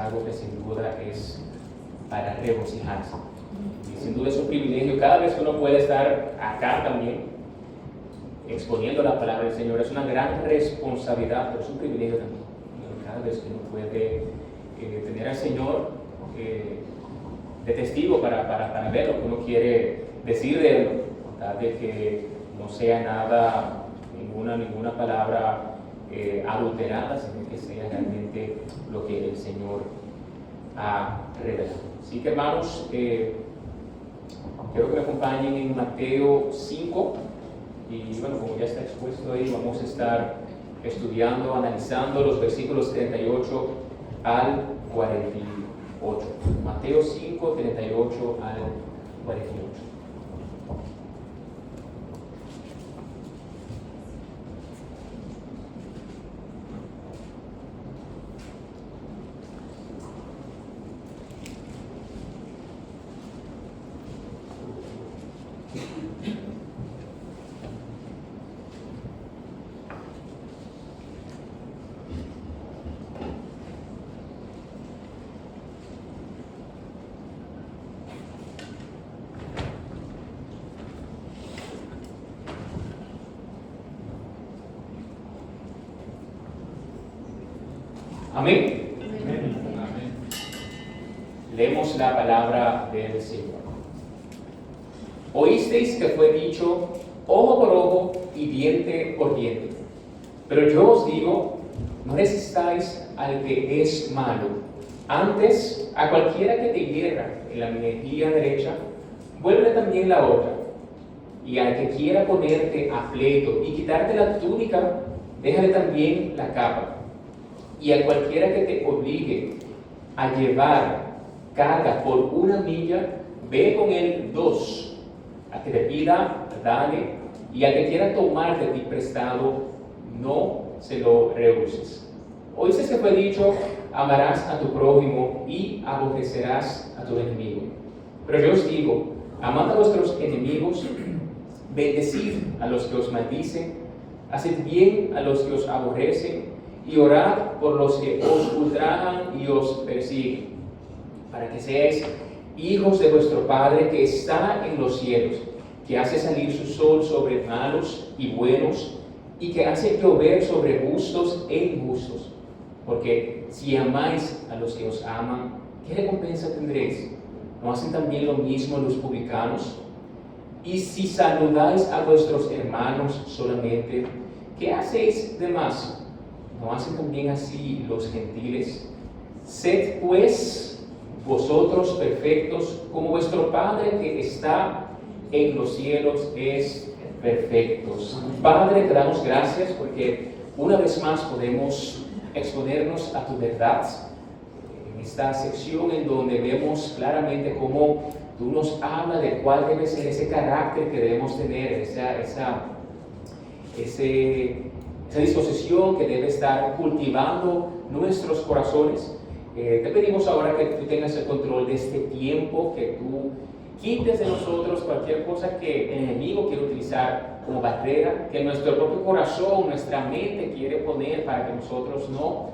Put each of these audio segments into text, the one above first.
algo que sin duda es para regocijarse. Y sin duda es un privilegio. Cada vez que uno puede estar acá también, exponiendo la palabra del Señor, es una gran responsabilidad, pero es un privilegio también. Cada vez que uno puede tener al Señor de testigo para ver lo que uno quiere decir de Él, tal de que no sea nada, ninguna palabra adulterada, sino que sea realmente lo que el Señor ha revelado. Así que, hermanos, quiero que me acompañen en Mateo 5, y bueno, como ya está expuesto ahí, vamos a estar estudiando, analizando los versículos 38 al 48. Mateo 5, 38 al 48. Amén. Amén. Leemos la palabra del Señor. Oísteis que fue dicho ojo por ojo y diente por diente. Pero yo os digo, no resistáis al que es malo. Antes, a cualquiera que te hiera en la mejilla derecha, vuelve también la otra. Y al que quiera ponerte a pleito y quitarte la túnica, déjale también la capa. Y a cualquiera que te obligue a llevar carga por 1 milla, ve con él 2. A que te pida, dale, y al que quiera tomar de ti prestado, no se lo rehuses. Oíste que fue dicho, amarás a tu prójimo y aborrecerás a tu enemigo. Pero yo os digo, amad a vuestros enemigos, bendecid a los que os maldicen, haced bien a los que os aborrecen, y orad por los que os ultrajan y os persiguen, para que seáis hijos de vuestro Padre que está en los cielos, que hace salir su sol sobre malos y buenos, y que hace llover sobre justos e injustos. Porque si amáis a los que os aman, ¿qué recompensa tendréis? ¿No hacen también lo mismo los publicanos? Y si saludáis a vuestros hermanos solamente, ¿qué hacéis de más? ¿No hacen también así los gentiles? Sed pues vosotros perfectos, como vuestro Padre que está en los cielos es perfecto. Padre, te damos gracias porque una vez más podemos exponernos a tu verdad en esta sección en donde vemos claramente cómo tú nos hablas de cuál debe ser ese carácter que debemos tener, esa disposición que debe estar cultivando nuestros corazones. Te pedimos ahora que tú tengas el control de este tiempo, que tú quites de nosotros cualquier cosa que el enemigo quiere utilizar como barrera, que nuestro propio corazón, nuestra mente quiere poner para que nosotros no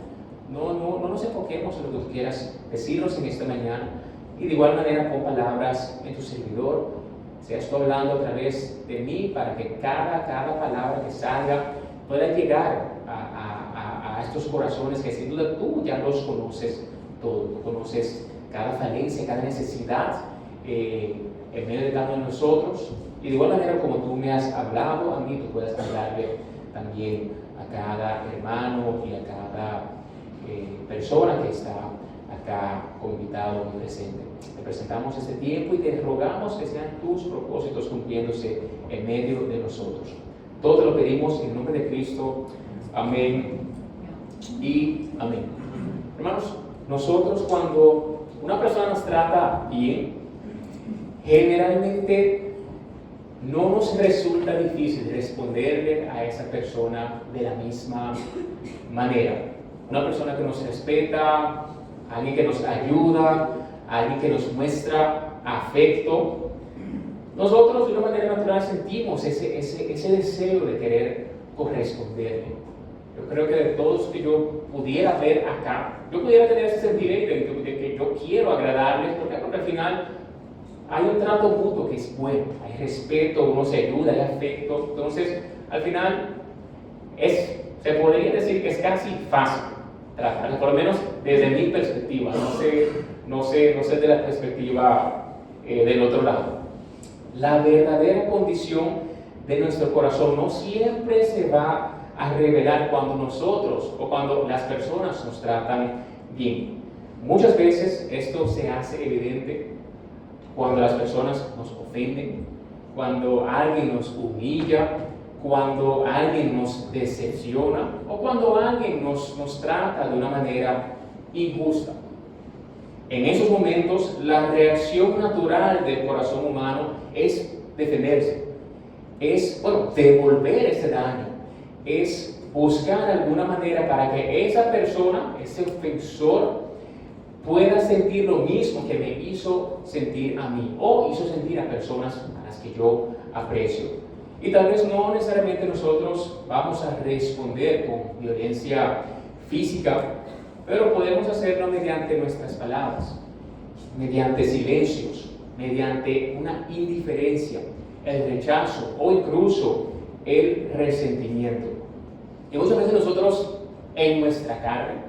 nos enfoquemos en lo que tú quieras decirnos en esta mañana. Y de igual manera con palabras en tu servidor, seas tú hablando a través de mí para que cada palabra que salga pueda llegar a estos corazones que sin duda tú ya los conoces todo. Tú conoces cada falencia, cada necesidad en medio de cada uno de nosotros. Y de igual manera como tú me has hablado a mí, tú puedes hablarle también a cada hermano y a cada persona que está acá como invitado y presente. Te presentamos este tiempo y te rogamos que sean tus propósitos cumpliéndose en medio de nosotros. Todo te lo pedimos en el nombre de Cristo. Amén y amén. Hermanos, nosotros cuando una persona nos trata bien, generalmente no nos resulta difícil responderle a esa persona de la misma manera. Una persona que nos respeta, alguien que nos ayuda, alguien que nos muestra afecto. Nosotros de una manera natural sentimos ese deseo de querer corresponderle. Yo creo que de todos que yo pudiera ver acá, yo pudiera tener ese sentir de que yo quiero agradarles, porque al final hay un trato mutuo que es bueno, hay respeto, uno se ayuda, hay afecto. Entonces, al final, se podría decir que es casi fácil tratarlo, por lo menos desde mi perspectiva, no sé de la perspectiva del otro lado. La verdadera condición de nuestro corazón no siempre se va a revelar cuando nosotros o cuando las personas nos tratan bien. Muchas veces esto se hace evidente cuando las personas nos ofenden, cuando alguien nos humilla, cuando alguien nos decepciona o cuando alguien nos trata de una manera injusta. En esos momentos, la reacción natural del corazón humano es defenderse, es, devolver ese daño, es buscar alguna manera para que esa persona, ese ofensor, pueda sentir lo mismo que me hizo sentir a mí o hizo sentir a personas a las que yo aprecio. Y tal vez no necesariamente nosotros vamos a responder con violencia física, pero podemos hacerlo mediante nuestras palabras, mediante silencios, mediante una indiferencia, el rechazo o incluso el resentimiento. Y muchas veces nosotros en nuestra carne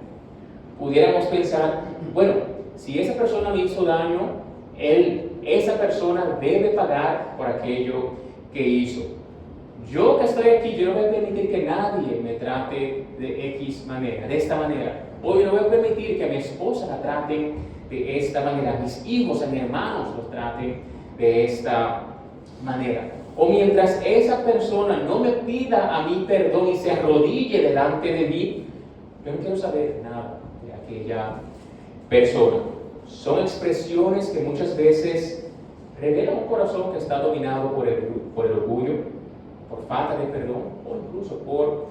pudiéramos pensar, bueno, si esa persona me hizo daño, esa persona debe pagar por aquello que hizo. Yo que estoy aquí, yo no voy a permitir que nadie me trate de X manera, de esta manera. O yo no voy a permitir que a mi esposa la traten de esta manera, a mis hijos, a mis hermanos los traten de esta manera. O mientras esa persona no me pida a mí perdón y se arrodille delante de mí, yo no quiero saber nada de aquella persona. Son expresiones que muchas veces revelan un corazón que está dominado por el orgullo, por falta de perdón o incluso por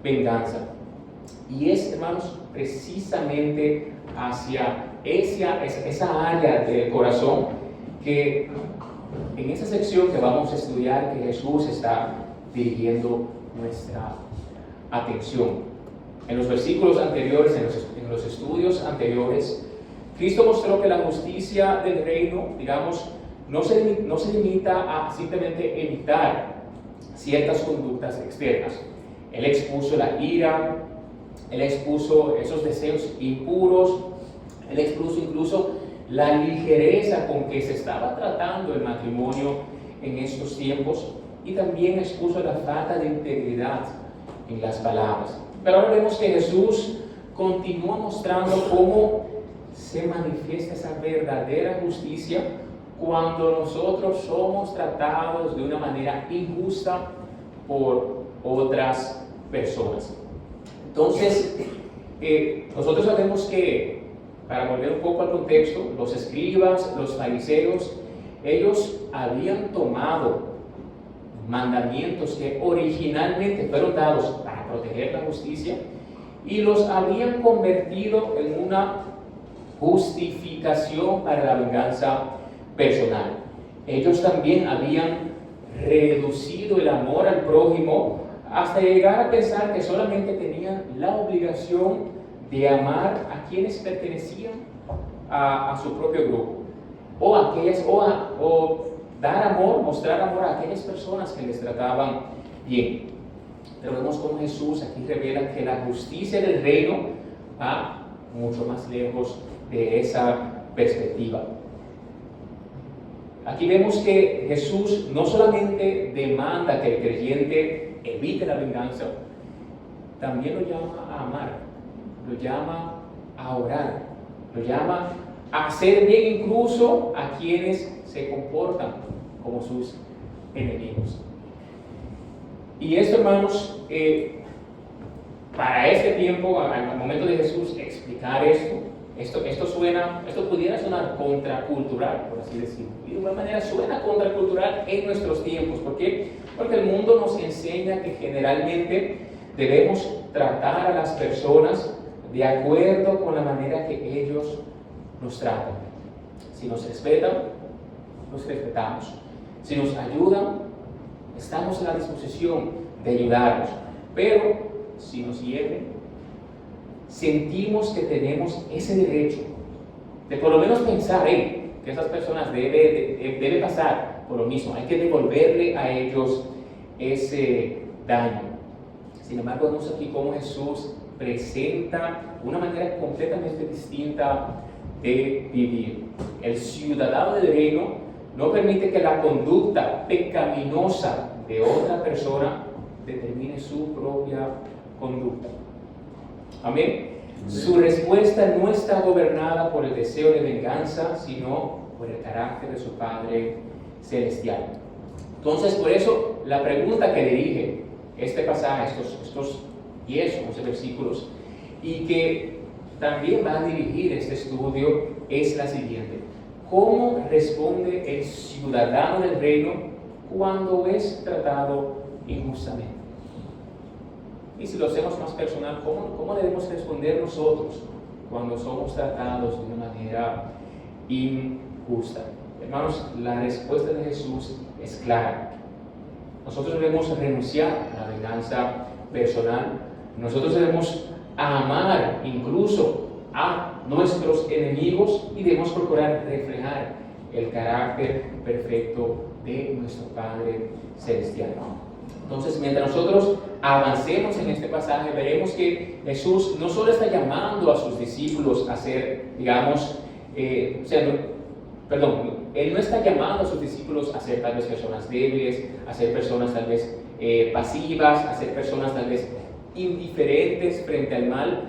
venganza. Y es, hermanos, precisamente hacia esa área del corazón que en esa sección que vamos a estudiar que Jesús está dirigiendo nuestra atención. En los versículos anteriores, en los estudios anteriores, Cristo mostró que la justicia del reino, digamos, no se limita a simplemente evitar ciertas conductas externas. Él expuso la ira, Él expuso esos deseos impuros, Él expuso incluso la ligereza con que se estaba tratando el matrimonio en estos tiempos y también expuso la falta de integridad en las palabras. Pero ahora vemos que Jesús continúa mostrando cómo se manifiesta esa verdadera justicia cuando nosotros somos tratados de una manera injusta por otras personas. Entonces, nosotros sabemos que, para volver un poco al contexto, los escribas, los fariseos, ellos habían tomado mandamientos que originalmente fueron dados para proteger la justicia y los habían convertido en una justificación para la venganza personal. Ellos también habían reducido el amor al prójimo hasta llegar a pensar que solamente tenían la obligación de amar a quienes pertenecían a su propio grupo o dar amor, mostrar amor a aquellas personas que les trataban bien. Pero vemos cómo Jesús aquí revela que la justicia del reino va mucho más lejos de esa perspectiva. Aquí vemos que Jesús no solamente demanda que el creyente evite la venganza, también lo llama a amar, lo llama a orar, lo llama a hacer bien incluso a quienes se comportan como sus enemigos. Y esto, hermanos, para este tiempo, al momento de Jesús explicar esto pudiera sonar contracultural, por así decirlo. Y de alguna manera suena contracultural en nuestros tiempos. ¿Por qué? Porque el mundo nos enseña que generalmente debemos tratar a las personas de acuerdo con la manera que ellos nos tratan. Si nos respetan, los respetamos. Si nos ayudan, estamos a la disposición de ayudarlos. Pero si nos hieren, sentimos que tenemos ese derecho de por lo menos pensar que esas personas debe pasar por lo mismo, hay que devolverle a ellos ese daño. Sin embargo, vemos aquí cómo Jesús presenta una manera completamente distinta de vivir. El ciudadano del reino no permite que la conducta pecaminosa de otra persona determine su propia conducta. Amén. Su respuesta no está gobernada por el deseo de venganza, sino por el carácter de su Padre Celestial. Entonces, por eso, la pregunta que dirige este pasaje, estos 10, 11 versículos, y que también va a dirigir este estudio, es la siguiente: ¿cómo responde el ciudadano del reino cuando es tratado injustamente? Y si lo hacemos más personal, ¿cómo debemos responder nosotros cuando somos tratados de una manera injusta? Hermanos, la respuesta de Jesús es clara. Nosotros debemos renunciar a la venganza personal. Nosotros debemos amar incluso a nuestros enemigos y debemos procurar reflejar el carácter perfecto de nuestro Padre Celestial. Entonces, mientras nosotros avancemos en este pasaje, veremos que Jesús no solo está llamando a sus discípulos a ser, Él no está llamando a sus discípulos a ser tal vez personas débiles, a ser personas tal vez pasivas, a ser personas tal vez indiferentes frente al mal.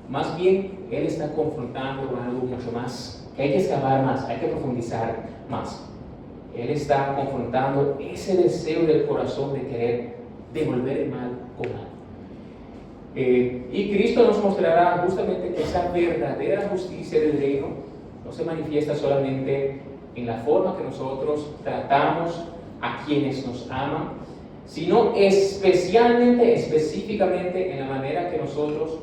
Más bien, Él está confrontando con algo mucho más, que hay que excavar más, hay que profundizar más. Él está confrontando ese deseo del corazón de querer devolver el mal con mal. Y Cristo nos mostrará justamente que esa verdadera justicia del reino no se manifiesta solamente en la forma que nosotros tratamos a quienes nos aman, sino específicamente en la manera que nosotros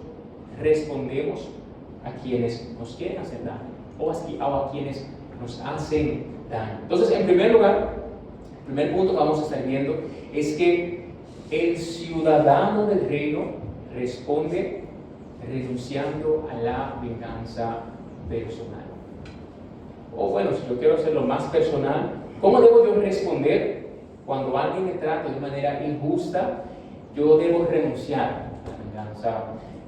respondemos a quienes nos quieren hacer daño o a quienes nos hacen daño. Entonces, en primer lugar, el primer punto que vamos a estar viendo es que el ciudadano del reino responde renunciando a la venganza personal. O bueno, si yo quiero hacerlo más personal, ¿cómo debo yo responder cuando alguien me trata de manera injusta? Yo debo renunciar a la venganza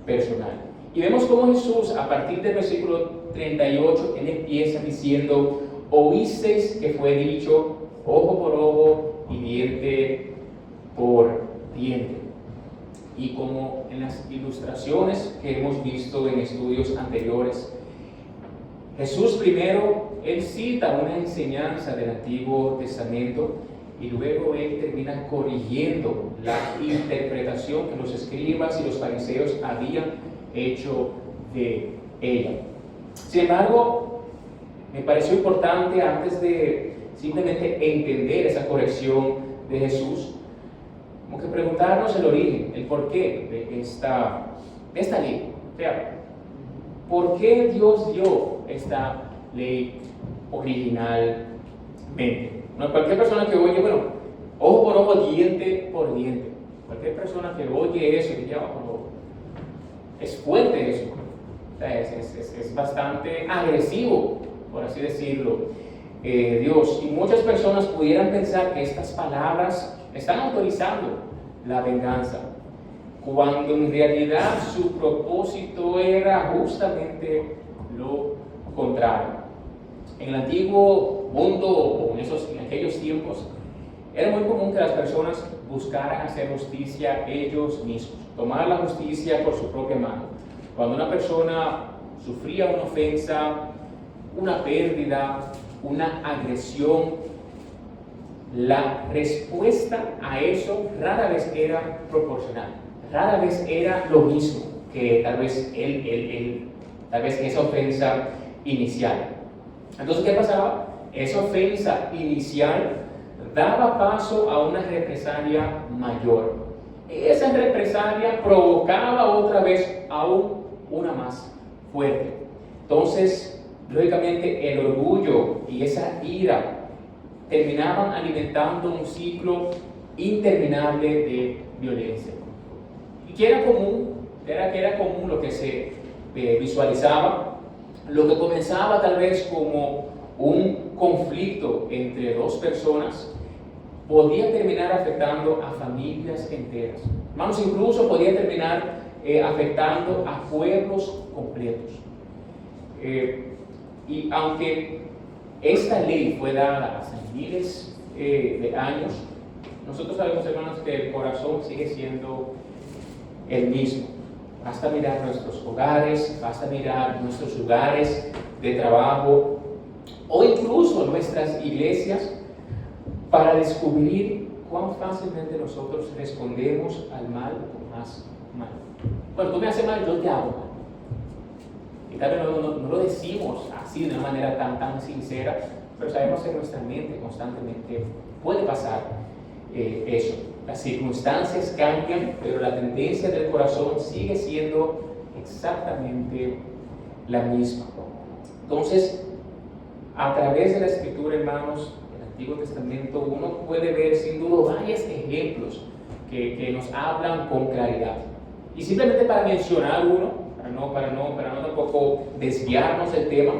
personal. Y vemos cómo Jesús, a partir del versículo 38, Él empieza diciendo: oísteis que fue dicho ojo por ojo y diente por diente. Y como en las ilustraciones que hemos visto en estudios anteriores, Jesús primero, Él cita una enseñanza del Antiguo Testamento y luego Él termina corrigiendo la interpretación que los escribas y los fariseos habían hecho de ella. Sin embargo, me pareció importante, antes de simplemente entender esa corrección de Jesús, como que preguntarnos el origen, el porqué de esta ley. O sea, ¿por qué Dios dio esta ley originalmente? No, cualquier persona que oye, ojo por ojo, diente por diente. Cualquier persona que oye eso y dice, es fuerte eso. O sea, es bastante agresivo, por así decirlo, Dios. Y muchas personas pudieran pensar que estas palabras están autorizando la venganza, cuando en realidad su propósito era justamente lo contrario. En el antiguo mundo, o en aquellos tiempos, era muy común que las personas buscaran hacer justicia ellos mismos, tomar la justicia por su propia mano. Cuando una persona sufría una ofensa, una pérdida, una agresión, la respuesta a eso rara vez era proporcional, rara vez era lo mismo que tal vez esa ofensa inicial. Entonces, ¿qué pasaba? Esa ofensa inicial daba paso a una represalia mayor. Esa represalia provocaba otra vez aún una más fuerte. Entonces, lógicamente, el orgullo y esa ira terminaban alimentando un ciclo interminable de violencia. y que era común, lo que se visualizaba, lo que comenzaba tal vez como un conflicto entre dos personas, podía terminar afectando a familias enteras. Hermanos, incluso podía terminar afectando a pueblos completos. Y aunque esta ley fue dada hace miles de años, nosotros sabemos, hermanos, que el corazón sigue siendo el mismo. Basta mirar nuestros hogares, basta mirar nuestros lugares de trabajo o incluso nuestras iglesias para descubrir cuán fácilmente nosotros respondemos al mal con más mal. Bueno, tú me haces mal, yo te hago mal. Y tal vez no lo decimos así de una manera tan sincera, pero sabemos que en nuestra mente constantemente puede pasar eso. Las circunstancias cambian, pero la tendencia del corazón sigue siendo exactamente la misma. Entonces, a través de la Escritura, hermanos, del Antiguo Testamento, uno puede ver sin duda varios ejemplos que nos hablan con claridad. Y simplemente para mencionar uno, para no tampoco desviarnos del tema,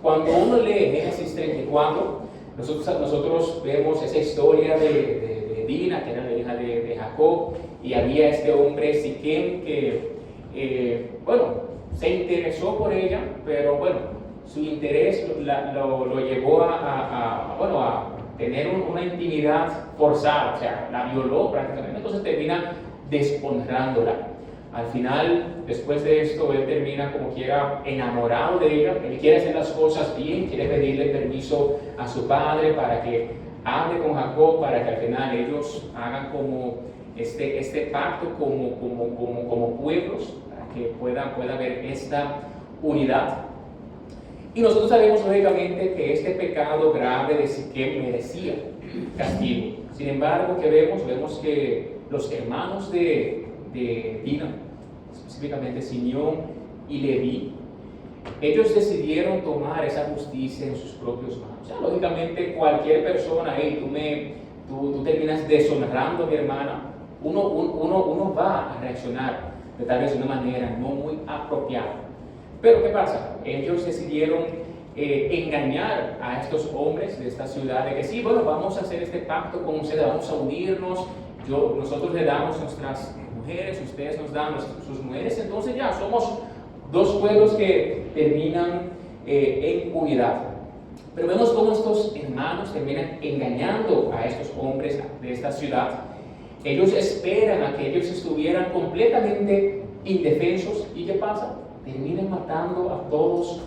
cuando uno lee Génesis 34, nosotros vemos esa historia de Dina, que era la hija de Jacob, y había este hombre Siquem que, se interesó por ella, pero su interés lo llevó a tener una intimidad forzada, o sea, la violó prácticamente, entonces termina deshonrándola. Al final, después de esto, él termina como quiera enamorado de ella, él quiere hacer las cosas bien, quiere pedirle permiso a su padre para que hable con Jacob, para que al final ellos hagan como este pacto como pueblos, para que pueda haber esta unidad. Y nosotros sabemos lógicamente que este pecado grave de Siquem merecía castigo. Sin embargo, ¿qué vemos? Vemos que los hermanos de Dina, específicamente Simeón y Leví, ellos decidieron tomar esa justicia en sus propios manos. O sea, lógicamente cualquier persona, tú terminas deshonrando a mi hermana, uno va a reaccionar de tal vez de una manera no muy apropiada. Pero ¿qué pasa? Ellos decidieron engañar a estos hombres de esta ciudad de que sí, vamos a hacer este pacto con ustedes, vamos a unirnos, nosotros le damos nuestras mujeres, ustedes nos dan sus mujeres, entonces ya somos dos pueblos que terminan en unidad. Pero vemos cómo estos hermanos terminan engañando a estos hombres de esta ciudad. Ellos esperan a que ellos estuvieran completamente indefensos, y ¿qué pasa? Terminan matando a todos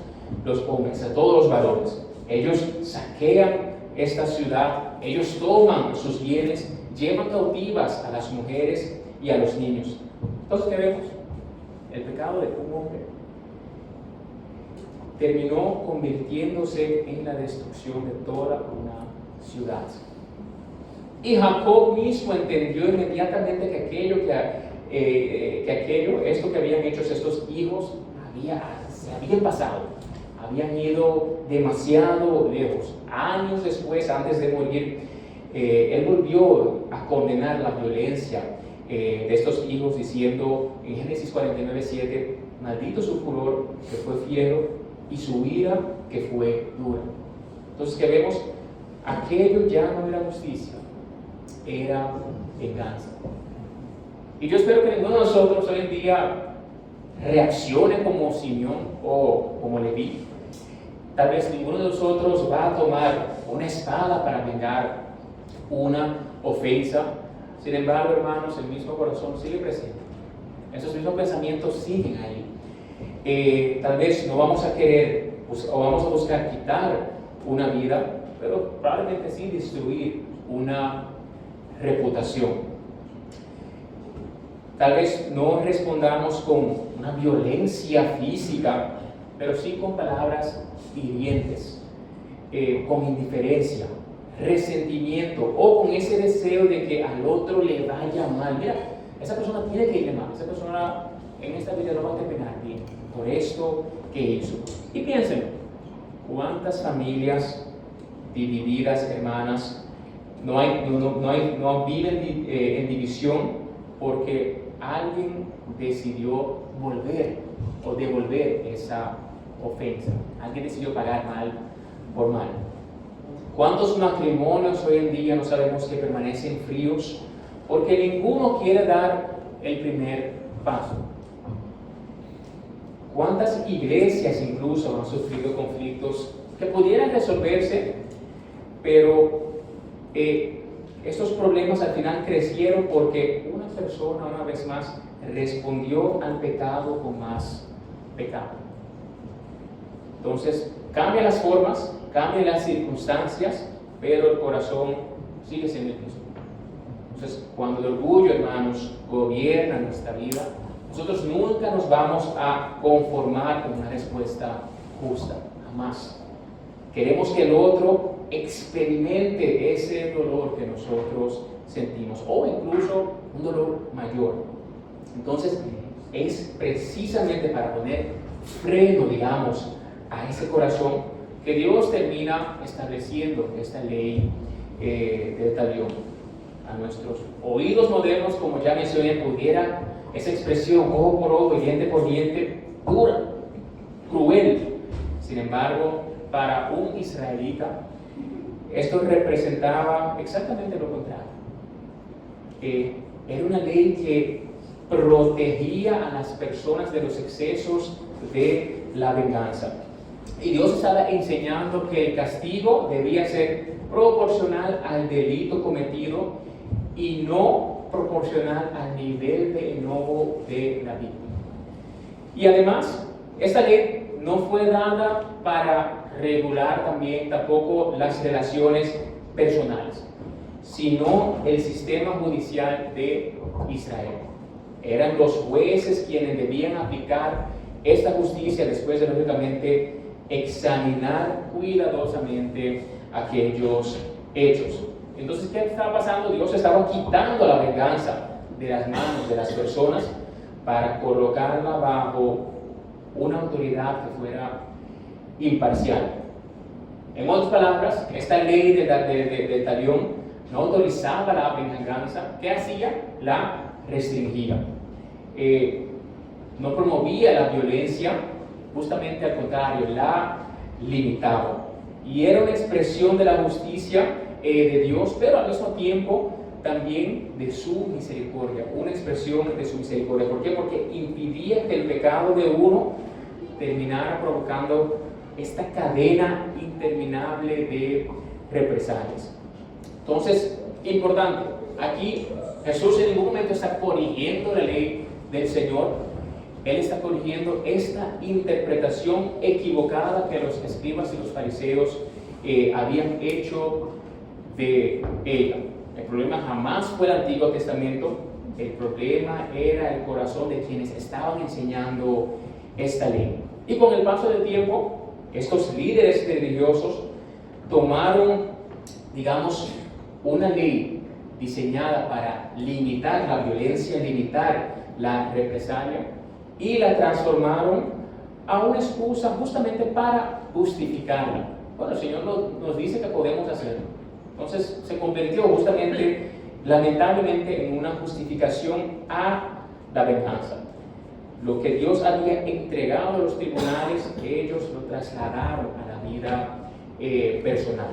los hombres, a todos los varones. Ellos saquean esta ciudad, ellos toman sus bienes, llevan cautivas a las mujeres y a los niños. Entonces, ¿qué vemos? El pecado de un hombre terminó convirtiéndose en la destrucción de toda una ciudad. Y Jacob mismo entendió inmediatamente que esto que habían hecho estos hijos se habían pasado, habían ido demasiado lejos. Años después, antes de morir, él volvió a condenar la violencia de estos hijos, diciendo en Génesis 49:7, maldito su furor que fue fiero y su ira que fue dura. Entonces, ¿qué vemos? Aquello ya no era justicia, era venganza. Y yo espero que ninguno de nosotros hoy en día reaccione como Simeón o como Leví. Tal vez ninguno de nosotros va a tomar una espada para vengar una ofensa. Sin embargo, hermanos, el mismo corazón sigue presente. Esos mismos pensamientos siguen ahí. Tal vez no vamos a querer o vamos a buscar quitar una vida, pero probablemente sí destruir una reputación. Tal vez no respondamos con una violencia física, pero sí con palabras hirientes, con indiferencia, resentimiento o con ese deseo de que al otro le vaya mal. Mira, esa persona tiene que irle mal, esa persona en esta vida no va a terminar bien por esto que hizo. Y piensen, ¿cuántas familias divididas, hermanas, no viven en división porque alguien decidió volver o devolver esa ofensa. Alguien decidió pagar mal por mal. ¿Cuántos matrimonios hoy en día no sabemos que permanecen fríos porque ninguno quiere dar el primer paso? ¿Cuántas iglesias incluso han sufrido conflictos que pudieran resolverse, pero estos problemas al final crecieron porque una persona una vez más respondió al pecado con más pecado? Entonces, cambian las formas, cambian las circunstancias, pero el corazón sigue siendo el mismo. Entonces, cuando el orgullo, hermanos, gobierna nuestra vida, nosotros nunca nos vamos a conformar con una respuesta justa, jamás. Queremos que el otro experimente ese dolor que nosotros sentimos, o incluso un dolor mayor. Entonces, es precisamente para poner freno, digamos, a ese corazón que Dios termina estableciendo esta ley del talión. A nuestros oídos modernos, como ya mencioné, pudiera esa expresión ojo por ojo y diente por diente dura, cruel. Sin embargo, para un israelita, esto representaba exactamente lo contrario. Era una ley que protegía a las personas de los excesos de la venganza. Y Dios estaba enseñando que el castigo debía ser proporcional al delito cometido y no proporcional al nivel de enojo de la víctima. Y además, esta ley no fue dada para regular tampoco las relaciones personales, sino el sistema judicial de Israel. Eran los jueces quienes debían aplicar esta justicia después de, lógicamente, examinar cuidadosamente aquellos hechos. Entonces, ¿qué estaba pasando? Dios estaba quitando la venganza de las manos de las personas para colocarla bajo una autoridad que fuera imparcial. En otras palabras, esta ley del talión no autorizaba la venganza. ¿Qué hacía? La restringía. No promovía la violencia, justamente al contrario, la limitaba. Y era una expresión de la justicia de Dios, pero al mismo tiempo también de su misericordia, una expresión de su misericordia. ¿Por qué? Porque impidía que el pecado de uno terminara provocando esta cadena interminable de represalias. Entonces, importante, aquí Jesús en ningún momento está corrigiendo la ley del Señor. Él está corrigiendo esta interpretación equivocada que los escribas y los fariseos habían hecho de ella. El problema jamás fue el Antiguo Testamento, el problema era el corazón de quienes estaban enseñando esta ley. Y con el paso del tiempo, estos líderes religiosos tomaron, digamos, una ley diseñada para limitar la violencia, limitar la represalia, y la transformaron a una excusa justamente para justificarla. Bueno, el Señor nos dice que podemos hacerlo. Entonces se convirtió justamente, lamentablemente, en una justificación a la venganza. Lo que Dios había entregado a los tribunales, ellos lo trasladaron a la vida personal.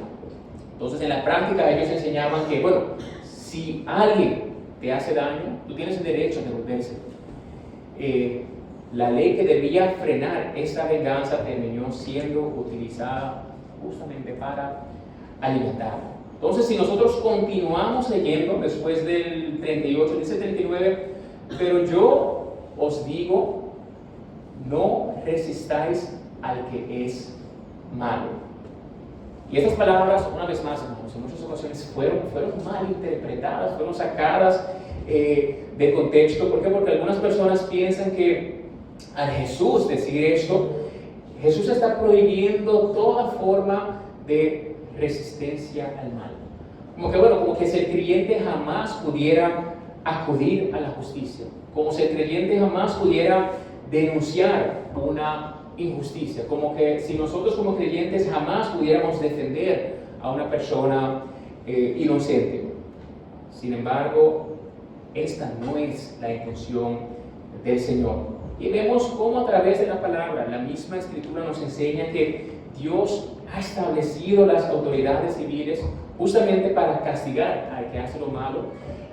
Entonces, en la práctica, ellos enseñaban que, bueno, si alguien te hace daño, tú tienes el derecho a devolvérselo. La ley que debía frenar esa venganza terminó siendo utilizada justamente para alimentarla. Entonces, si nosotros continuamos leyendo después del 38, dice 39, pero yo os digo, no resistáis al que es malo. Y estas palabras, una vez más, hermanos, en muchas ocasiones fueron mal interpretadas, fueron sacadas de contexto. ¿Por qué? Porque algunas personas piensan que al Jesús decir esto, Jesús está prohibiendo toda forma de resistencia al mal. Como que si el creyente jamás pudiera acudir a la justicia, como si el creyente jamás pudiera denunciar una injusticia, como que si nosotros como creyentes jamás pudiéramos defender a una persona inocente. Sin embargo, esta no es la intención del Señor. Y vemos cómo a través de la palabra, la misma Escritura nos enseña que Dios ha establecido las autoridades civiles justamente para castigar al que hace lo malo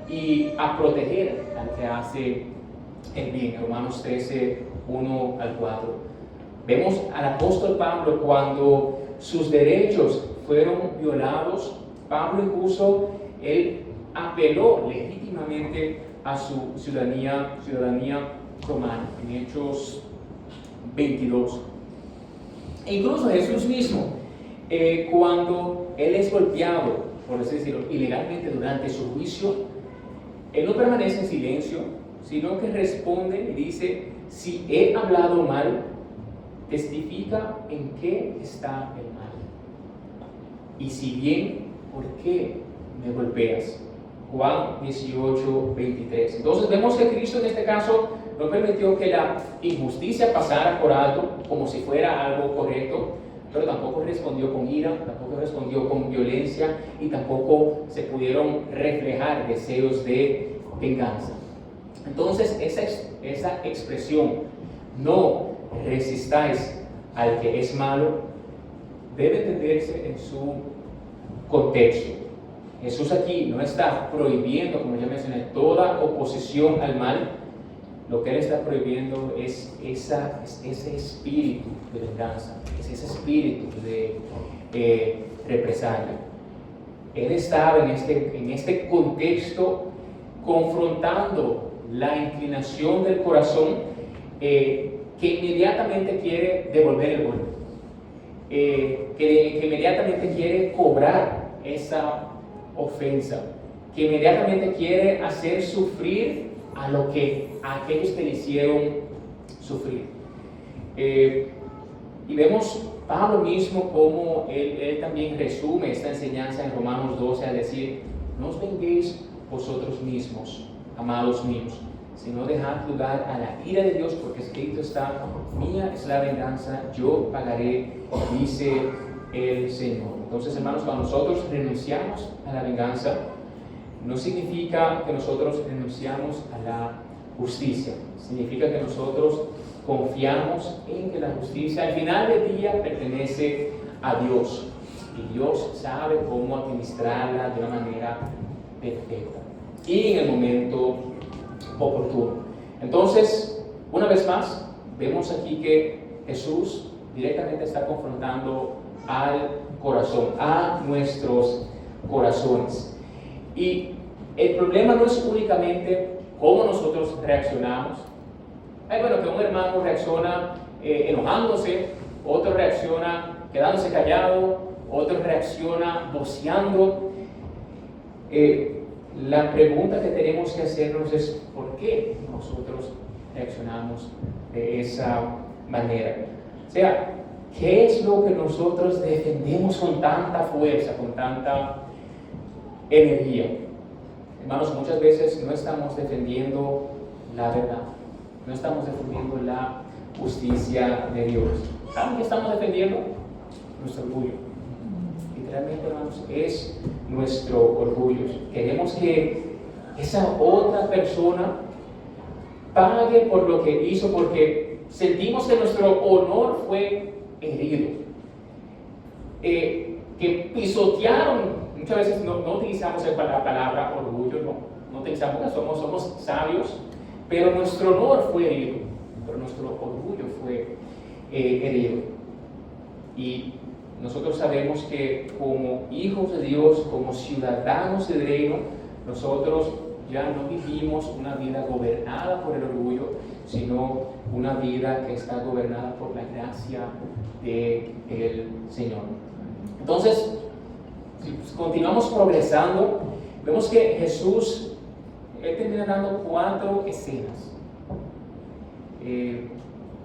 y a proteger al que hace el bien. Romanos 13, 1 al 4. Vemos al apóstol Pablo cuando sus derechos fueron violados. Pablo incluso, él apeló legítimamente a su ciudadanía romana, en Hechos 22. E incluso Jesús mismo, cuando él es golpeado, por así decirlo, ilegalmente durante su juicio, él no permanece en silencio, sino que responde y dice: si he hablado mal, testifica en qué está el mal. Y si bien, ¿por qué me golpeas? Juan 18, 23. Entonces vemos que Cristo en este caso no permitió que la injusticia pasara por alto como si fuera algo correcto, pero tampoco respondió con ira, tampoco respondió con violencia y tampoco se pudieron reflejar deseos de venganza. Entonces esa expresión, no resistáis al que es malo, debe entenderse en su contexto. Jesús aquí no está prohibiendo, como ya mencioné, toda oposición al mal. Lo que Él está prohibiendo es ese espíritu de venganza, es ese espíritu de represalia. Él estaba en este contexto confrontando la inclinación del corazón que inmediatamente quiere devolver el golpe, que inmediatamente quiere cobrar esa ofensa, que inmediatamente quiere hacer sufrir a aquellos que le hicieron sufrir. Y vemos Pablo mismo como él también resume esta enseñanza en Romanos 12 al decir: no os venguéis vosotros mismos, amados míos, sino dejad lugar a la ira de Dios, porque escrito está: mía es la venganza, yo pagaré, dice el Señor. Entonces, hermanos, cuando nosotros renunciamos a la venganza, no significa que nosotros renunciamos a la justicia, significa que nosotros confiamos en que la justicia al final del día pertenece a Dios, y Dios sabe cómo administrarla de una manera perfecta y en el momento oportuno. Entonces, una vez más, vemos aquí que Jesús directamente está confrontando al corazón, a nuestros corazones. Y el problema no es únicamente cómo nosotros reaccionamos. Bueno, que un hermano reacciona enojándose, otro reacciona quedándose callado, otro reacciona voceando. La pregunta que tenemos que hacernos es: ¿por qué nosotros reaccionamos de esa manera? O sea, ¿qué es lo que nosotros defendemos con tanta fuerza, con tanta energía? Hermanos, muchas veces no estamos defendiendo la verdad, no estamos defendiendo la justicia de Dios. ¿Saben qué estamos defendiendo? Nuestro orgullo. Literalmente, hermanos, es nuestro orgullo. Queremos que esa otra persona pague por lo que hizo, porque sentimos que nuestro honor fue herido, que pisotearon. Muchas veces no utilizamos la palabra orgullo, no utilizamos, que somos sabios, pero nuestro honor fue herido, pero nuestro orgullo fue herido. Y nosotros sabemos que como hijos de Dios, como ciudadanos del reino, nosotros ya no vivimos una vida gobernada por el orgullo, sino una vida que está gobernada por la gracia del Señor. Entonces, si continuamos progresando, vemos que Jesús, Él termina dando 4 escenas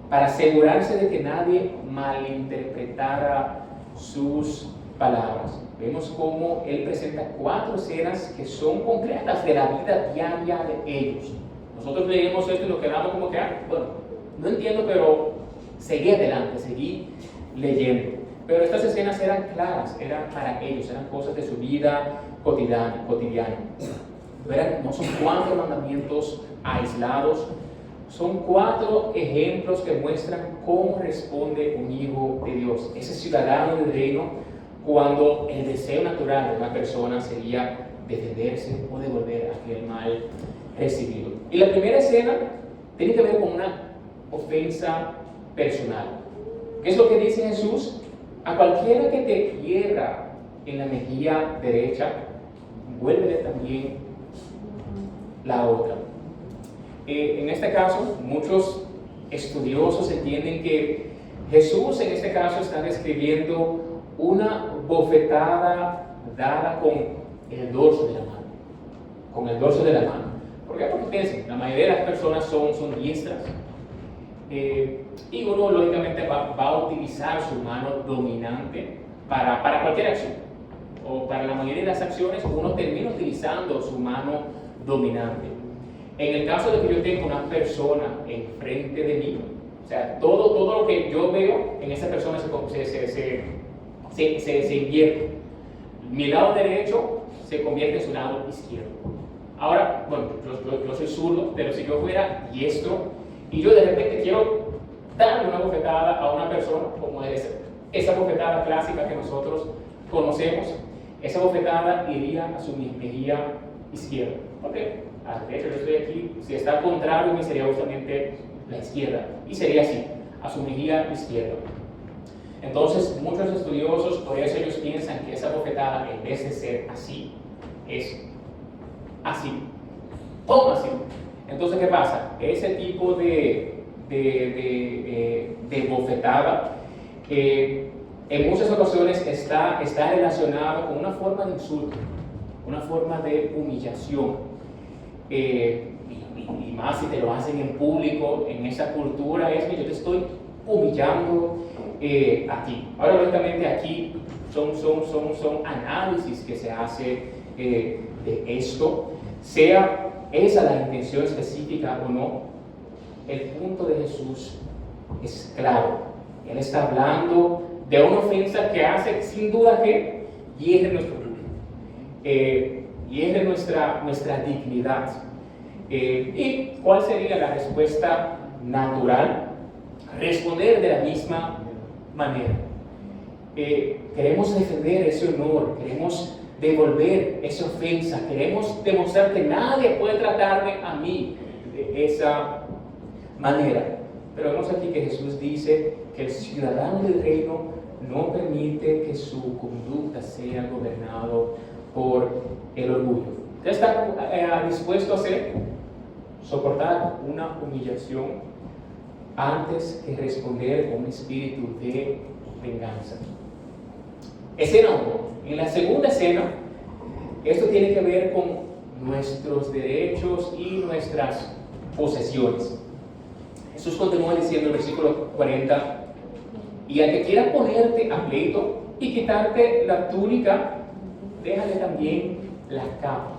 para asegurarse de que nadie malinterpretara sus palabras. Vemos cómo Él presenta 4 escenas que son concretas de la vida diaria de ellos. Nosotros leemos esto y nos quedamos como que, bueno, no entiendo, pero seguí adelante, seguí leyendo. Pero estas escenas eran claras, eran para ellos, eran cosas de su vida cotidiana. No son 4 mandamientos aislados, son 4 ejemplos que muestran cómo responde un hijo de Dios, ese ciudadano del reino, cuando el deseo natural de una persona sería defenderse o devolver aquel mal recibido. Y la primera escena tiene que ver con una ofensa personal. ¿Qué es lo que dice Jesús? A cualquiera que te hiera en la mejilla derecha, vuélvele también la otra. En este caso, muchos estudiosos entienden que Jesús en este caso está describiendo una bofetada dada con el dorso de la mano. Con el dorso de la mano. ¿Por qué? Porque piensen, la mayoría de las personas son diestras. Y uno lógicamente va a utilizar su mano dominante para cualquier acción. O para la mayoría de las acciones uno termina utilizando su mano dominante. En el caso de que yo tenga una persona enfrente de mí, o sea, todo lo que yo veo en esa persona se invierte. Mi lado derecho se convierte en su lado izquierdo. Ahora, bueno, yo soy zurdo, pero si yo fuera diestro y yo de repente quiero darle una bofetada a una persona, como es esa bofetada clásica que nosotros conocemos, esa bofetada iría a su mejilla izquierda. ¿Ok? De hecho, yo estoy aquí, si está al contrario, me sería justamente la izquierda, y sería así, a su mejilla izquierda. Entonces, muchos estudiosos, por eso ellos piensan que esa bofetada, en vez de ser así, es así, todo así. Entonces, ¿qué pasa? Ese tipo de bofetada, en muchas ocasiones está relacionado con una forma de insulto, una forma de humillación. Y más si te lo hacen en público, en esa cultura, es que yo te estoy humillando a ti. Ahora, lógicamente, aquí son análisis que se hace de esto, sea esa la intención específica o no. El punto de Jesús es claro. Él está hablando de una ofensa que hace, sin duda, que hiere nuestro orgullo, hiere nuestra dignidad. ¿Y cuál sería la respuesta natural? Responder de la misma manera. Queremos defender ese honor, queremos devolver esa ofensa, queremos demostrar que nadie puede tratarme a mí de esa manera. Pero vemos aquí que Jesús dice que el ciudadano del reino no permite que su conducta sea gobernado por el orgullo. ¿Está dispuesto a soportar una humillación antes que responder con un espíritu de venganza? Escena 1. En la segunda escena, esto tiene que ver con nuestros derechos y nuestras posesiones. Jesús continúa diciendo en el versículo 40, y al que quiera ponerte a pleito y quitarte la túnica, déjale también la capa.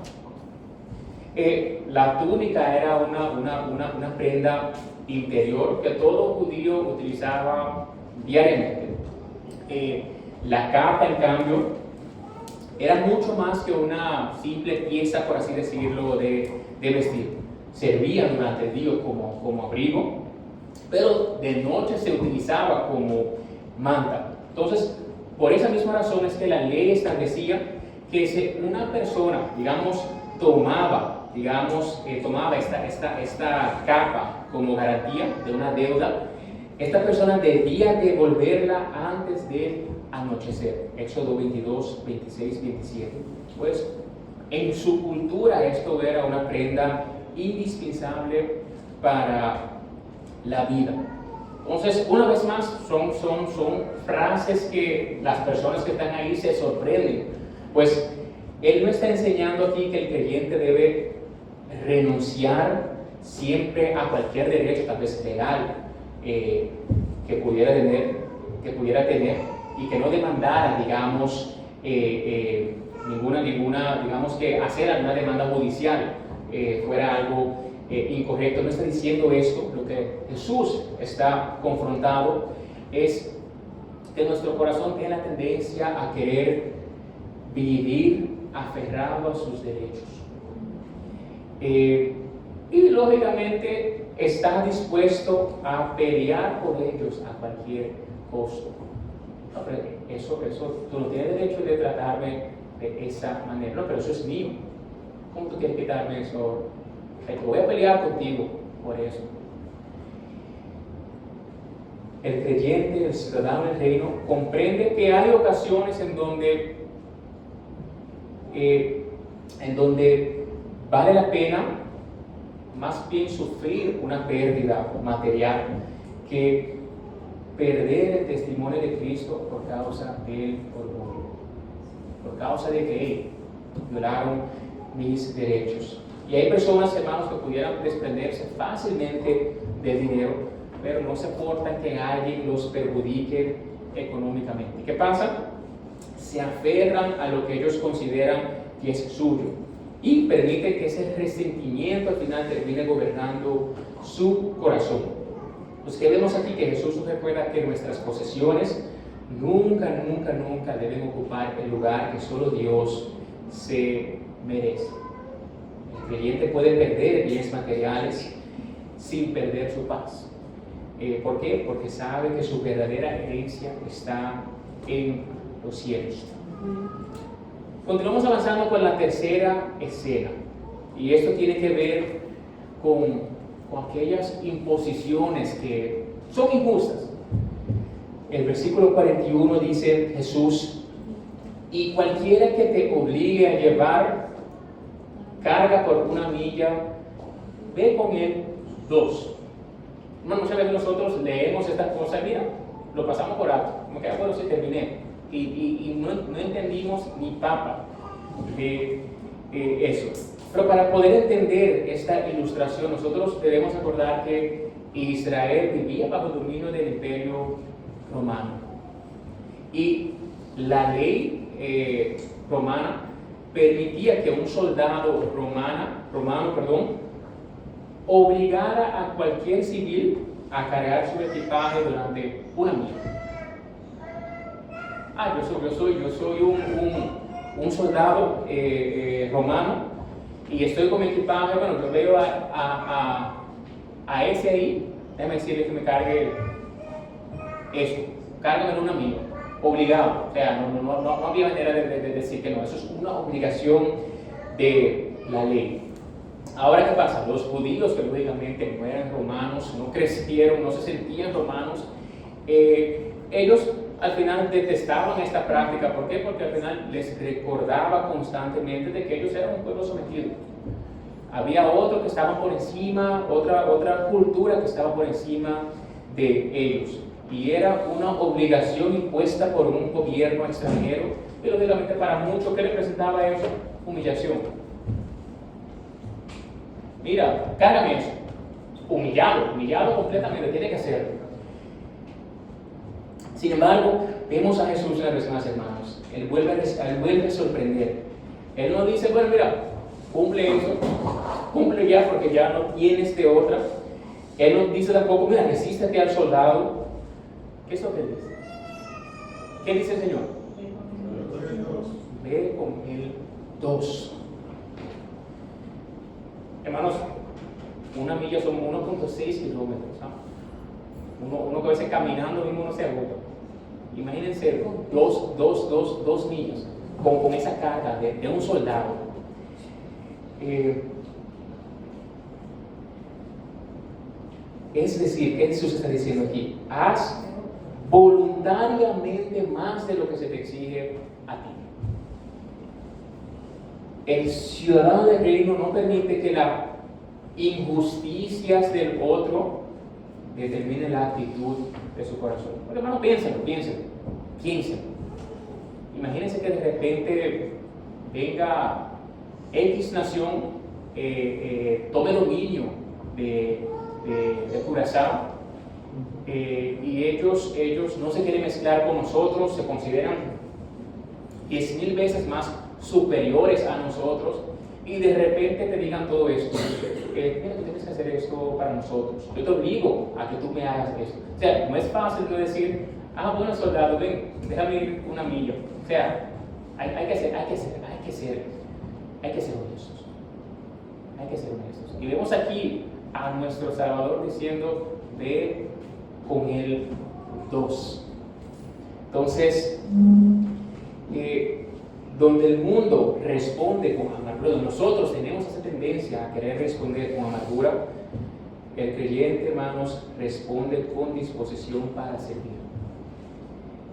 La túnica era una prenda interior que todo judío utilizaba diariamente. La capa, en cambio, era mucho más que una simple pieza, por así decirlo, de vestir. Servía durante el día como abrigo, pero de noche se utilizaba como manta. Entonces, por esa misma razón es que la ley establecía que si una persona, digamos, tomaba esta capa como garantía de una deuda, esta persona debía devolverla antes del anochecer. Éxodo 22, 26, 27. Pues en su cultura esto era una prenda indispensable para la vida. Entonces, una vez más, son frases que las personas que están ahí se sorprenden. Pues Él no está enseñando aquí que el creyente debe renunciar siempre a cualquier derecho, tal vez legal, que pudiera tener y que no demandara, digamos, ninguna, digamos, que hacer alguna demanda judicial fuera algo incorrecto. No está diciendo esto. Lo que Jesús está confrontado es que nuestro corazón tiene la tendencia a querer vivir aferrado a sus derechos. Y lógicamente está dispuesto a pelear por ellos a cualquier costo. No, pero eso, tú no tienes derecho de tratarme de esa manera. No, pero eso es mío. ¿Cómo tú quieres quitarme eso? Voy a pelear contigo por eso. El creyente, el ciudadano del reino, comprende que hay ocasiones en donde vale la pena más bien sufrir una pérdida material que perder el testimonio de Cristo por causa del orgullo, por causa de que violaron mis derechos. Y hay personas, hermanos, que pudieran desprenderse fácilmente del dinero, pero no se soportan que alguien los perjudique económicamente. ¿Y qué pasa? Se aferran a lo que ellos consideran que es suyo y permiten que ese resentimiento al final termine gobernando su corazón. Pues que vemos aquí que Jesús nos recuerda que nuestras posesiones nunca deben ocupar el lugar que solo Dios se merece. El creyente puede perder bienes materiales sin perder su paz. ¿Por qué? Porque sabe que su verdadera herencia está en los cielos. Continuamos avanzando con la tercera escena, y esto tiene que ver con aquellas imposiciones que son injustas. El versículo 41 dice Jesús: y cualquiera que te obligue a llevar carga por 1 milla, ve con él 2. Muchas veces nosotros leemos estas cosas y mira, lo pasamos por alto, como que bueno, se terminé. Y no entendimos ni papa de eso. Pero para poder entender esta ilustración, nosotros debemos recordar que Israel vivía bajo el dominio del Imperio Romano. Y la ley romana permitía que un soldado romano, obligara a cualquier civil a cargar su equipaje durante 1 milla. Yo soy un soldado romano y estoy con mi equipaje. Bueno, yo veo a ese ahí, déjame decirle que me cargue eso, cárgame en 1 milla, obligado. O sea, no había manera de decir que no, eso es una obligación de la ley. Ahora, ¿qué pasa? Los judíos, que lógicamente no eran romanos, no crecieron, no se sentían romanos, ellos al final detestaban esta práctica. ¿Por qué? Porque al final les recordaba constantemente de que ellos eran un pueblo sometido. Había otro que estaba por encima, otra cultura que estaba por encima de ellos. Y era una obligación impuesta por un gobierno extranjero, y lógicamente para muchos, ¿qué representaba eso? Humillación. Mira, cárgame eso. Humillado completamente, tiene que hacerlo. Sin embargo, vemos a Jesús una vez más, hermanos. Él vuelve a sorprender. Él no dice, bueno, mira, cumple eso, cumple ya porque ya no tienes de otra. Él no dice tampoco, mira, resístete al soldado. ¿Qué es lo que él dice? ¿Qué dice el Señor? Ve con él 2. Hermanos, 1 milla son 1.6 kilómetros. Uno que a veces caminando mismo uno se agota. Imagínense 2 millas con esa carga de un soldado. Es decir, ¿qué Jesús está diciendo aquí? Haz voluntariamente más de lo que se te exige a ti. El ciudadano del reino no permite que las injusticias del otro determinen la actitud de su corazón. Porque, hermano, piénsenlo. Imagínense que de repente venga X nación, tome dominio de Curazao, y ellos no se quieren mezclar con nosotros, se consideran 10,000 veces más superiores a nosotros, y de repente te digan todo esto. Mira, tú tienes que hacer esto para nosotros. Yo te obligo a que tú me hagas esto. O sea, no es fácil tú decir, bueno, soldado, ven, déjame ir 1 milla. O sea, hay que ser honestos. hay que ser honestos. Y vemos aquí a nuestro Salvador diciendo, ve con él 2. Entonces, donde el mundo responde con amargura, nosotros tenemos esa tendencia a querer responder con amargura, el creyente, hermanos, responde con disposición para servir.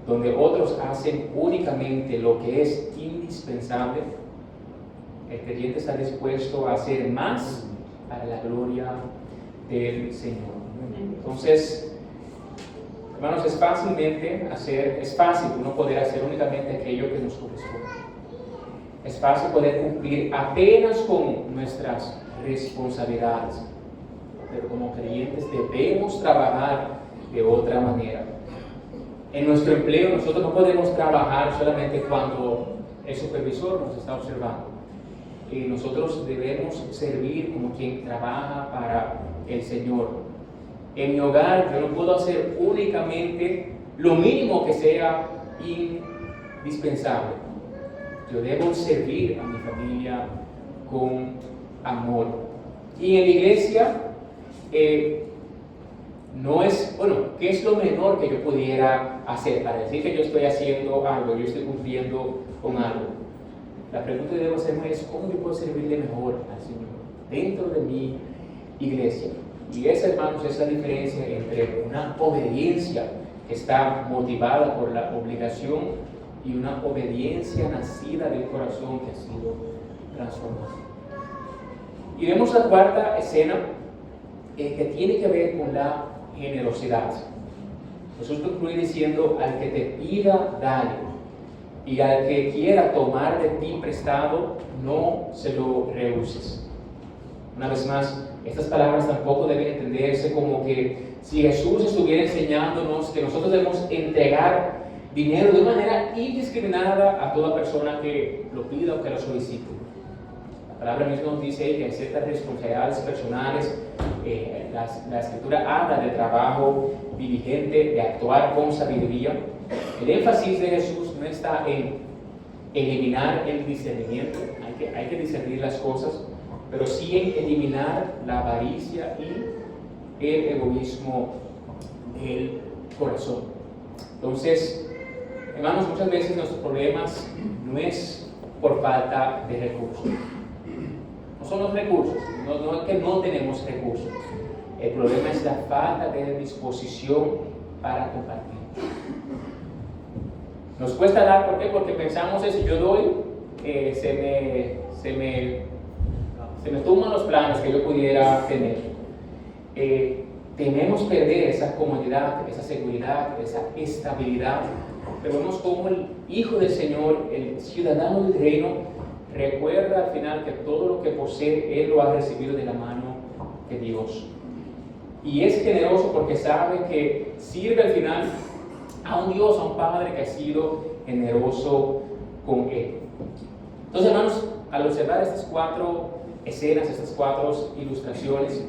Donde otros hacen únicamente lo que es indispensable, el creyente está dispuesto a hacer más para la gloria del Señor. Entonces, hermanos, es fácil uno poder hacer únicamente aquello que nos corresponde. Es fácil poder cumplir apenas con nuestras responsabilidades, pero como creyentes debemos trabajar de otra manera. En nuestro empleo nosotros no podemos trabajar solamente cuando el supervisor nos está observando. Nosotros debemos servir como quien trabaja para el Señor. En mi hogar yo no puedo hacer únicamente lo mínimo que sea indispensable. Yo debo servir a mi familia con amor. Y en la iglesia, no es, ¿qué es lo menor que yo pudiera hacer para decir que yo estoy haciendo algo, yo estoy cumpliendo con algo? La pregunta que debo hacerme es, ¿cómo yo puedo servirle mejor al Señor dentro de mi iglesia? Y esa, hermanos, es la diferencia entre una obediencia que está motivada por la obligación y una obediencia nacida del corazón que ha sido transformada. Y vemos la cuarta escena que tiene que ver con la generosidad. Jesús concluye diciendo, al que te pida, dale, y al que quiera tomar de ti prestado, no se lo rehuses. Una vez más, estas palabras tampoco deben entenderse como que si Jesús estuviera enseñándonos que nosotros debemos entregar dinero de una manera indiscriminada a toda persona que lo pida o que lo solicite. La palabra misma nos dice que hay ciertas responsabilidades personales. La Escritura habla del trabajo diligente, de actuar con sabiduría. El énfasis de Jesús no está en eliminar el discernimiento, hay que discernir las cosas, pero sí en eliminar la avaricia y el egoísmo del corazón. Entonces, hermanos, muchas veces nuestros problemas no es por falta de recursos. No son los recursos, no es que no tenemos recursos. El problema es la falta de disposición para compartir. Nos cuesta dar, ¿por qué? Porque pensamos que si yo doy, se me tumban los planes que yo pudiera tener. Tememos perder esa comodidad, esa seguridad, esa estabilidad. Pero vemos cómo el Hijo del Señor, el ciudadano del reino, recuerda al final que todo lo que posee, Él lo ha recibido de la mano de Dios. Y es generoso porque sabe que sirve al final a un Dios, a un Padre que ha sido generoso con Él. Entonces, hermanos, al observar estas 4 escenas, estas 4 ilustraciones,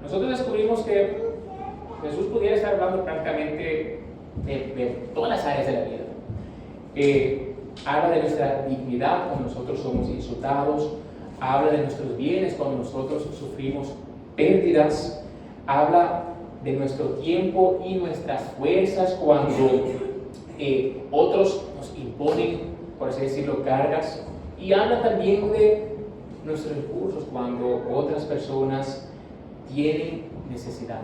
nosotros descubrimos que Jesús pudiera estar hablando prácticamente de todas las áreas de la vida. Habla de nuestra dignidad cuando nosotros somos insultados, habla de nuestros bienes cuando nosotros sufrimos pérdidas, habla de nuestro tiempo y nuestras fuerzas cuando otros nos imponen, por así decirlo, cargas, y habla también de nuestros recursos cuando otras personas tienen necesidad.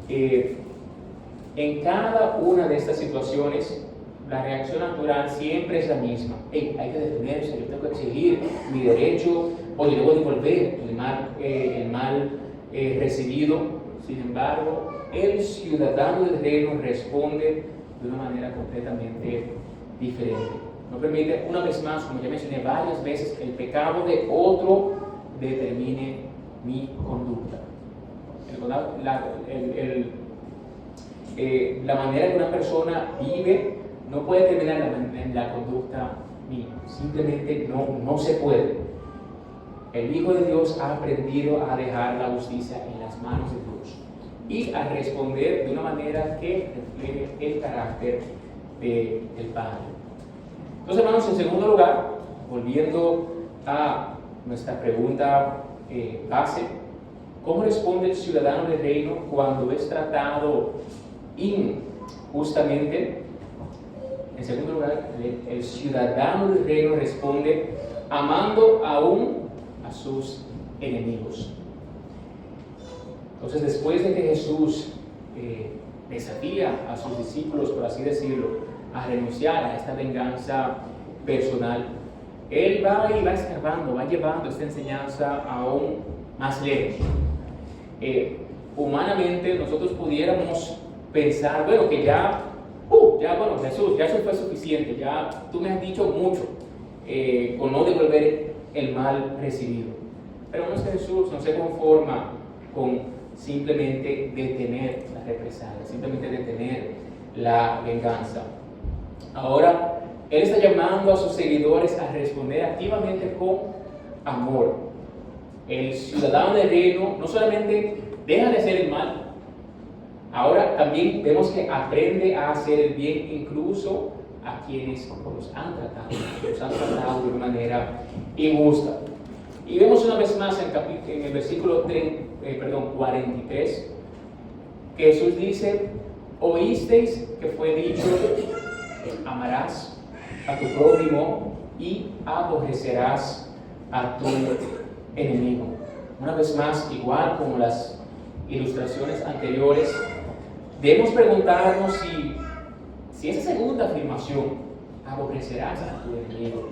En cada una de estas situaciones, la reacción natural siempre es la misma. Hay que defenderse, yo tengo que exigir mi derecho, o yo debo devolver el mal recibido. Sin embargo, el ciudadano del reino responde de una manera completamente diferente. No permite, una vez más, como ya mencioné varias veces, que el pecado de otro determine mi conducta. La manera que una persona vive no puede determinar la conducta mía. Simplemente no se puede. El Hijo de Dios ha aprendido a dejar la justicia en las manos de Dios y a responder de una manera que refleje el carácter del Padre. Entonces, hermanos, en segundo lugar, volviendo a nuestra pregunta base: ¿cómo responde el ciudadano del reino cuando es tratado injustamente? En segundo lugar, el ciudadano del reino responde amando aún a sus enemigos. Entonces, después de que Jesús desafía a sus discípulos, por así decirlo, a renunciar a esta venganza personal, Él va escarbando, va llevando esta enseñanza aún más lejos. Humanamente, nosotros pudiéramos pensar, bueno, que bueno, Jesús, ya eso fue suficiente, ya tú me has dicho mucho con no devolver el mal recibido. Pero nuestro Jesús no se conforma con simplemente detener la represalia, simplemente detener la venganza. Ahora, Él está llamando a sus seguidores a responder activamente con amor. El ciudadano del reino no solamente deja de hacer el mal, ahora también vemos que aprende a hacer el bien incluso a quienes los han tratado de una manera injusta. Y vemos una vez más en el versículo 43 que Jesús dice: oísteis que fue dicho, amarás a tu prójimo y aborrecerás a tu enemigo. Una vez más, igual como las ilustraciones anteriores, debemos preguntarnos si esa segunda afirmación, aborrecerás a tu enemigo,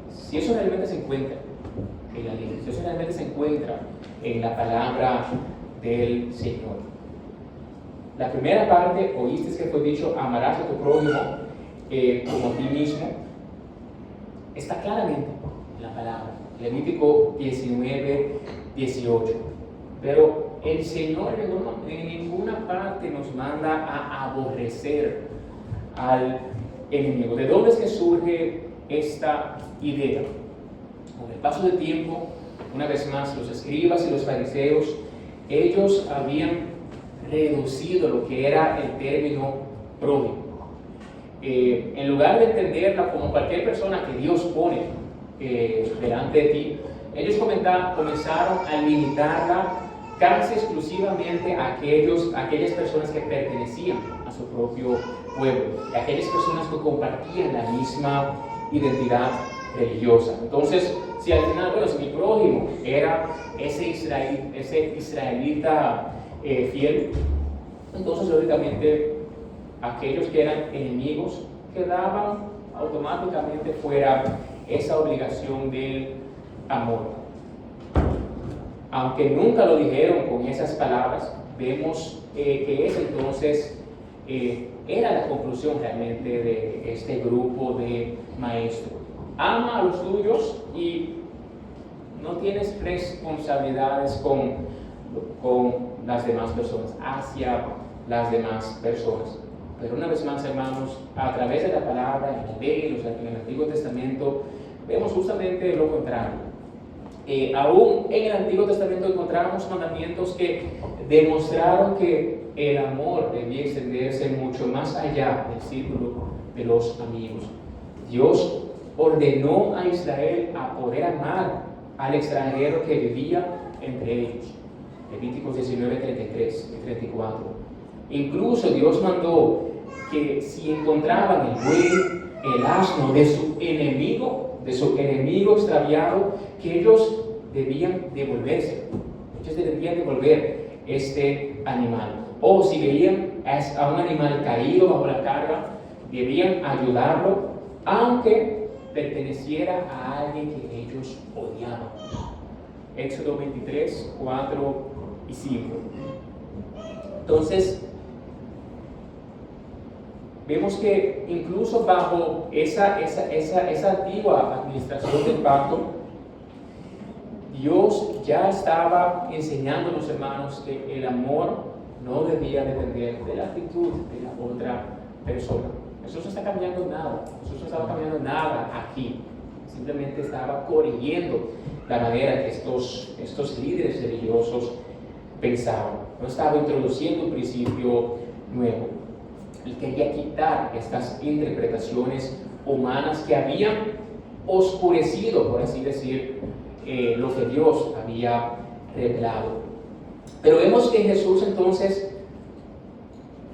si eso realmente se encuentra en la ley, si eso realmente se encuentra en la palabra del Señor. La primera parte: oíste que fue dicho, amarás a tu prójimo como a ti mismo, está claramente en la palabra. Levítico 19:18. Pero el Señor en ninguna parte nos manda a aborrecer al enemigo. ¿De dónde es que surge esta idea? Con el paso del tiempo, una vez más, los escribas y los fariseos, ellos habían reducido lo que era el término prójimo. En lugar de entenderla como cualquier persona que Dios pone delante de ti, ellos comenzaron a limitarla casi exclusivamente a aquellas personas que pertenecían a su propio pueblo, a aquellas personas que compartían la misma identidad religiosa. Entonces, si al final, si mi prójimo era ese israelita fiel, entonces lógicamente aquellos que eran enemigos quedaban automáticamente fuera esa obligación del amor. Aunque nunca lo dijeron con esas palabras, vemos que ese entonces era la conclusión realmente de este grupo de maestros. Ama a los tuyos y no tienes responsabilidades con las demás personas, hacia las demás personas. Pero una vez más, hermanos, a través de la palabra, en la ley, en el Antiguo Testamento, vemos justamente lo contrario. Aún en el Antiguo Testamento encontramos mandamientos que demostraron que el amor debía extenderse mucho más allá del círculo de los amigos. Dios ordenó a Israel a poder amar al extranjero que vivía entre ellos. Levíticos 19, 33 y 34. Incluso Dios mandó que si encontraban el buey, el asno de su enemigo extraviado, que ellos debían devolverse. Ellos debían devolver este animal. O si veían a un animal caído bajo la carga, debían ayudarlo, aunque perteneciera a alguien que ellos odiaban. Éxodo 23, 4 y 5. Entonces, vemos que incluso bajo esa antigua administración del pacto, Dios ya estaba enseñándonos, hermanos, que el amor no debía depender de la actitud de la otra persona. Jesús no está cambiando nada. Jesús no estaba cambiando nada aquí. Simplemente estaba corrigiendo la manera que estos líderes religiosos pensaban. No estaba introduciendo un principio nuevo. Él quería quitar estas interpretaciones humanas que habían oscurecido, por así decir, lo que Dios había revelado. Pero vemos que Jesús entonces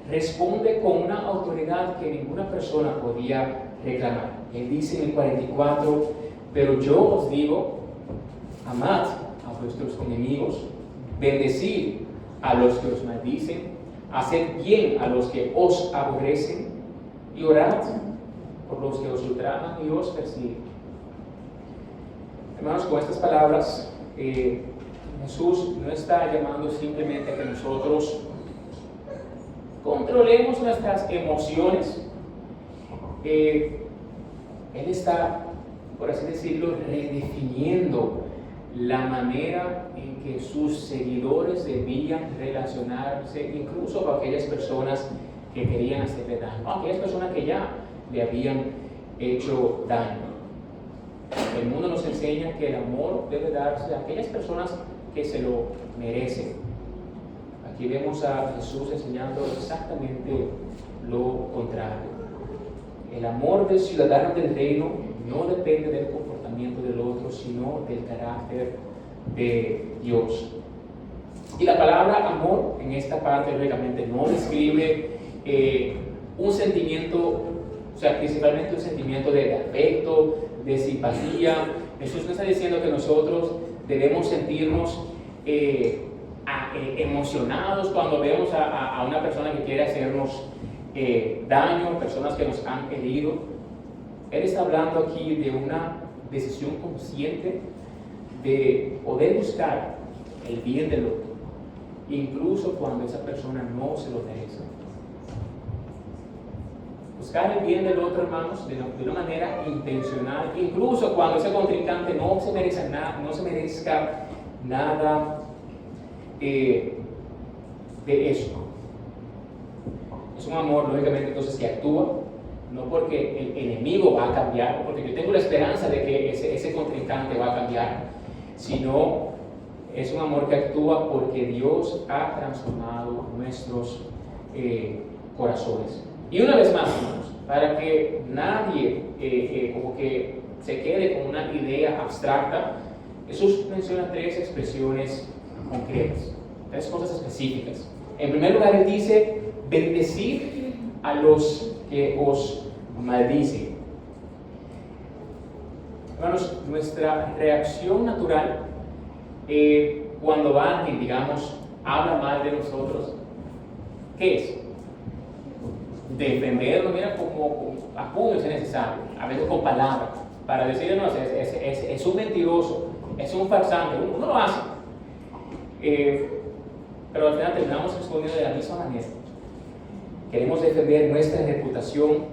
responde con una autoridad que ninguna persona podía reclamar. Él dice en el 44, pero yo os digo, amad a vuestros enemigos, bendecid a los que os maldicen, haced bien a los que os aborrecen y orad por los que os ultrajan y os persiguen. Hermanos, con estas palabras, Jesús no está llamando simplemente a que nosotros controlemos nuestras emociones. Él está, por así decirlo, redefiniendo la manera en que sus seguidores debían relacionarse, incluso con aquellas personas que querían hacerle daño, aquellas personas que ya le habían hecho daño. El mundo nos enseña que el amor debe darse a aquellas personas que se lo merecen. Aquí vemos a Jesús enseñando exactamente lo contrario. El amor del ciudadano del reino no depende del comportamiento del otro, sino del carácter de Dios. Y la palabra amor en esta parte, lógicamente, no describe un sentimiento, o sea, principalmente un sentimiento de afecto, de simpatía. Jesús no está diciendo que nosotros debemos sentirnos emocionados cuando vemos a una persona que quiere hacernos daño, personas que nos han herido. Él está hablando aquí de una decisión consciente de poder buscar el bien del otro, incluso cuando esa persona no se lo merece. Buscar el bien del otro, hermanos, de una manera intencional, incluso cuando ese contrincante no se merezca nada de eso. Es un amor, lógicamente, entonces, que actúa, no porque el enemigo va a cambiar, porque yo tengo la esperanza de que ese contrincante va a cambiar, sino es un amor que actúa porque Dios ha transformado nuestros corazones. Y una vez más, hermanos, para que nadie como que se quede con una idea abstracta, Jesús menciona tres expresiones concretas, tres cosas específicas. En primer lugar, Él dice, bendecid a los que os maldicen. Hermanos, nuestra reacción natural cuando alguien, digamos, habla mal de nosotros, ¿qué es? Defenderlo, mira, como a puños es necesario, a veces con palabras, para decirle, no, es un mentiroso, es un farsante, uno lo hace. Pero al final terminamos respondiendo de la misma manera. Queremos defender nuestra reputación,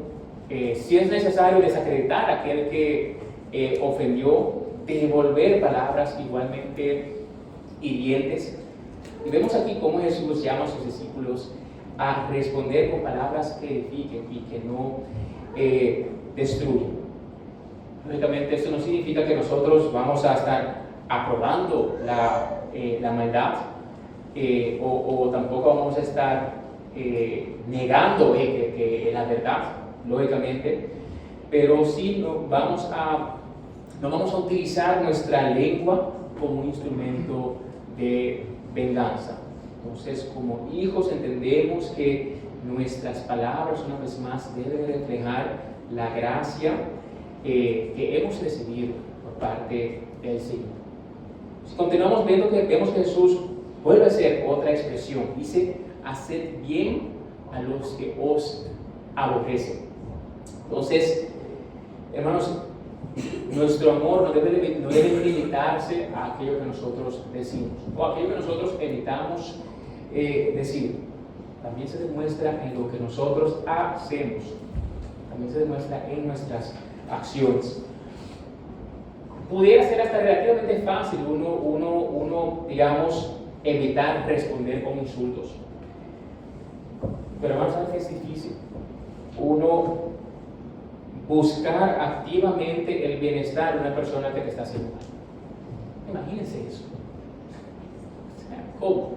si es necesario desacreditar a aquel que ofendió, devolver palabras igualmente hirientes. Y vemos aquí cómo Jesús llama a sus discípulos a responder con palabras que edifiquen y que no destruyen. Lógicamente, esto no significa que nosotros vamos a estar aprobando la maldad, o tampoco vamos a estar negando que la verdad, lógicamente, pero sí no vamos a utilizar nuestra lengua como un instrumento de venganza. Entonces, como hijos entendemos que nuestras palabras, una vez más, deben reflejar la gracia que hemos recibido por parte del Señor. Si continuamos viendo que vemos que Jesús vuelve a hacer otra expresión, dice, haced bien a los que os aborrecen. Entonces, hermanos, nuestro amor no debe limitarse a aquello que nosotros decimos o a aquello que nosotros evitamos decir. También se demuestra en lo que nosotros hacemos, también se demuestra en nuestras acciones. Pudiera ser hasta relativamente fácil uno, digamos, evitar responder con insultos. Pero hermanos, ¿sabes qué es difícil? Uno buscar activamente el bienestar de una persona que te está haciendo mal. Imagínense eso. ¿Cómo?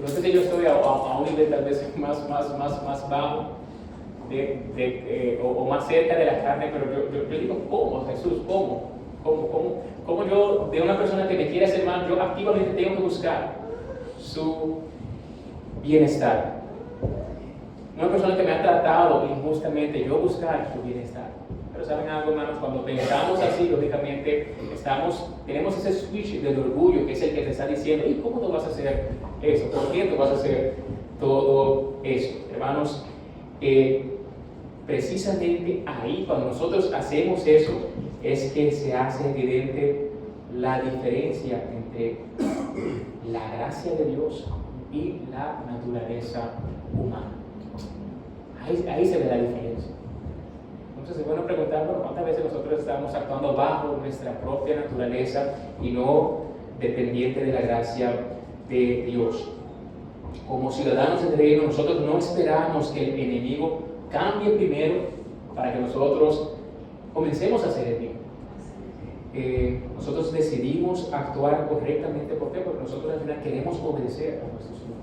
No sé si yo estoy a un nivel tal vez más bajo o más cerca de la carne, pero yo digo, ¿cómo, Jesús? ¿Cómo? ¿Cómo yo, de una persona que me quiere hacer mal, yo activamente tengo que buscar su bienestar? Una persona que me ha tratado injustamente, yo buscar su bienestar. Pero ¿saben algo, hermanos? Cuando pensamos así, lógicamente, tenemos ese switch del orgullo, que es el que te está diciendo, ¿y cómo tú vas a hacer eso? ¿Por qué tú vas a hacer todo eso? Hermanos, precisamente ahí, cuando nosotros hacemos eso, es que se hace evidente la diferencia entre la gracia de Dios y la naturaleza humana. Ahí se ve la diferencia. Entonces es bueno preguntar, bueno, ¿cuántas veces nosotros estamos actuando bajo nuestra propia naturaleza y no dependiente de la gracia de Dios? Como ciudadanos del reino, nosotros no esperamos que el enemigo cambie primero para que nosotros comencemos a hacer el bien. Nosotros decidimos actuar correctamente. ¿Por qué? Porque nosotros al final queremos obedecer a nuestro Señor.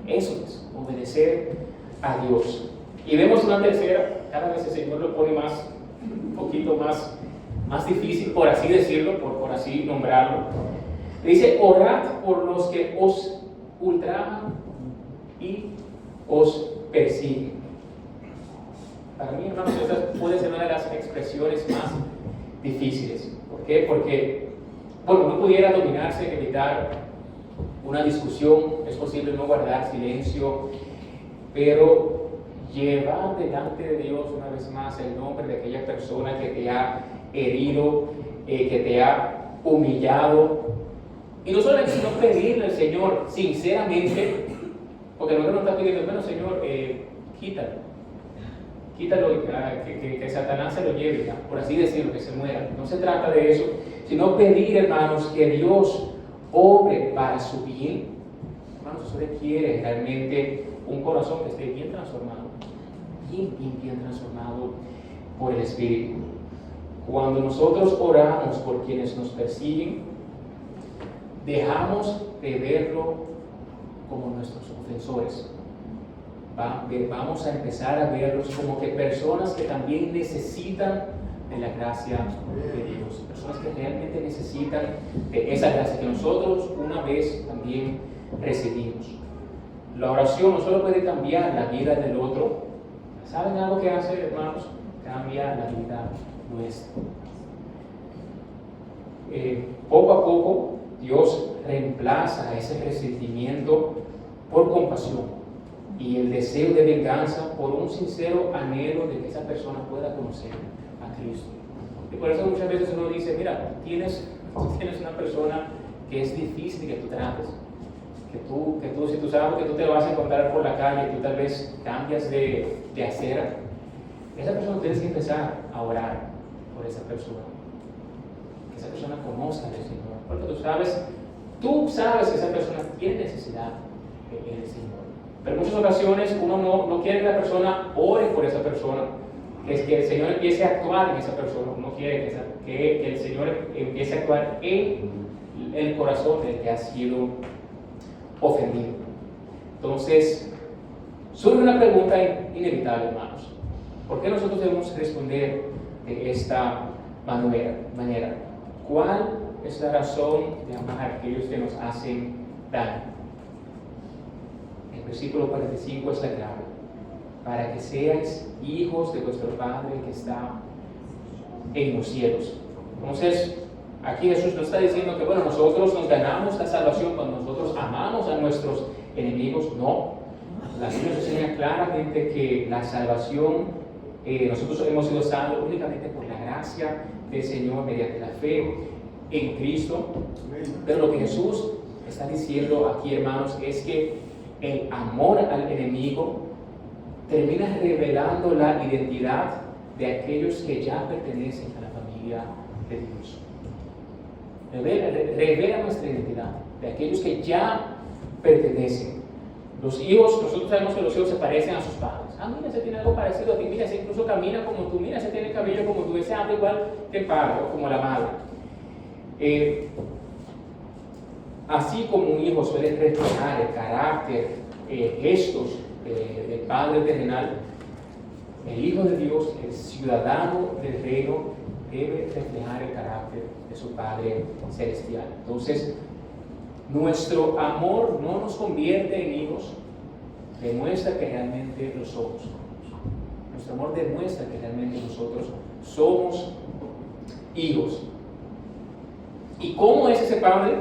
Eso es, obedecer a Dios. Y vemos una tercera, cada vez el Señor lo pone un poquito más difícil, por así decirlo, por así nombrarlo. Dice, orad por los que os ultrajan y os persiguen. Para mí, hermanos, esta puede ser una de las expresiones más difíciles. ¿Por qué? Porque, bueno, no pudiera dominarse, evitar una discusión, es posible no guardar silencio, pero llevar delante de Dios una vez más el nombre de aquella persona que te ha herido, que te ha humillado, y no solamente sino pedirle al Señor sinceramente, porque no nos está pidiendo, bueno, Señor, quítalo, que Satanás se lo lleve, ya, por así decirlo, que se muera. No se trata de eso, sino pedir, hermanos, que Dios obre para su bien. Hermanos, eso requiere realmente un corazón que esté bien transformado, bien transformado por el Espíritu. Cuando nosotros oramos por quienes nos persiguen, dejamos de verlo como nuestros ofensores. Vamos a empezar a verlos como que personas que también necesitan de la gracia de Dios, personas que realmente necesitan de esa gracia que nosotros una vez también recibimos. La oración no solo puede cambiar la vida del otro. ¿Saben algo que hace, hermanos? Cambia la vida nuestra. Poco a poco Dios reemplaza ese resentimiento por compasión y el deseo de venganza por un sincero anhelo de que esa persona pueda conocer a Cristo. Y por eso muchas veces uno dice, mira, tú tienes una persona que es difícil que tú trates, que tú si tú sabes que tú te vas a encontrar por la calle, tú tal vez cambias de acera, esa persona tienes que empezar a orar por esa persona, que esa persona conozca al Señor, porque tú sabes que esa persona tiene necesidad del Señor. Pero en muchas ocasiones uno no quiere que la persona ore por esa persona, que el Señor empiece a actuar en esa persona. Uno quiere que el Señor empiece a actuar en el corazón del que ha sido ofendido. Entonces, surge una pregunta inevitable, hermanos. ¿Por qué nosotros debemos responder de esta manera? ¿Cuál es la razón de amar a aquellos que nos hacen daño? El versículo 45 es la clave. Para que seáis hijos de vuestro Padre que está en los cielos. Entonces, aquí Jesús nos está diciendo que, bueno, nosotros nos ganamos la salvación cuando nosotros amamos a nuestros enemigos. No. La Biblia nos enseña claramente que la salvación, nosotros hemos sido salvos únicamente por la gracia del Señor mediante la fe en Cristo. Pero lo que Jesús está diciendo aquí, hermanos, es que el amor al enemigo termina revelando la identidad de aquellos que ya pertenecen a la familia de Dios. Revela nuestra identidad de aquellos que ya pertenecen. Los hijos, nosotros sabemos que los hijos se parecen a sus padres. Mira, ese tiene algo parecido a ti, mira, ese incluso camina como tú, mira, ese tiene el cabello como tú, ese habla igual que el padre o como la madre. Así como un hijo suele reflejar el carácter, gestos del Padre terrenal, el Hijo de Dios, el ciudadano del reino, debe reflejar el carácter de su Padre Celestial. Entonces, nuestro amor no nos convierte en hijos, demuestra que realmente lo somos. Nuestro amor demuestra que realmente nosotros somos hijos. ¿Y cómo es ese Padre?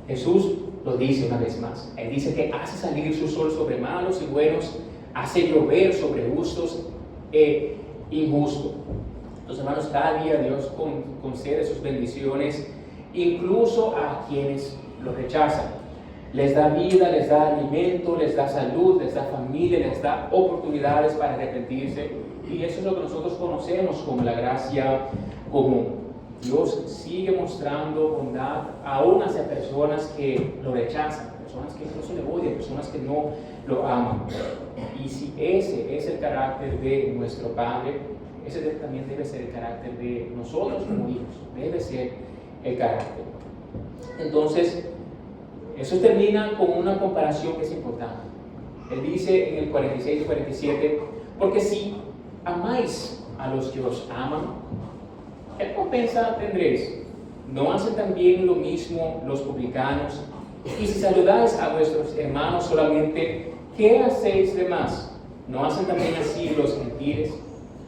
Jesús lo dice una vez más. Él dice que hace salir su sol sobre malos y buenos, hace llover sobre justos e injustos. Entonces, hermanos, cada día Dios concede sus bendiciones, incluso a quienes lo rechazan. Les da vida, les da alimento, les da salud, les da familia, les da oportunidades para arrepentirse. Y eso es lo que nosotros conocemos como la gracia común. Dios sigue mostrando bondad aún hacia personas que lo rechazan, personas que incluso le odian, personas que no lo aman. Y si ese es el carácter de nuestro Padre, ese también debe ser el carácter de nosotros como hijos, debe ser el carácter. Entonces, eso termina con una comparación que es importante. Él dice en el 46 y 47, porque si amáis a los que os aman, ¿qué recompensa tendréis? ¿No hacen también lo mismo los publicanos? Y si saludáis a vuestros hermanos solamente, ¿qué hacéis de más? ¿No hacen también así los gentiles?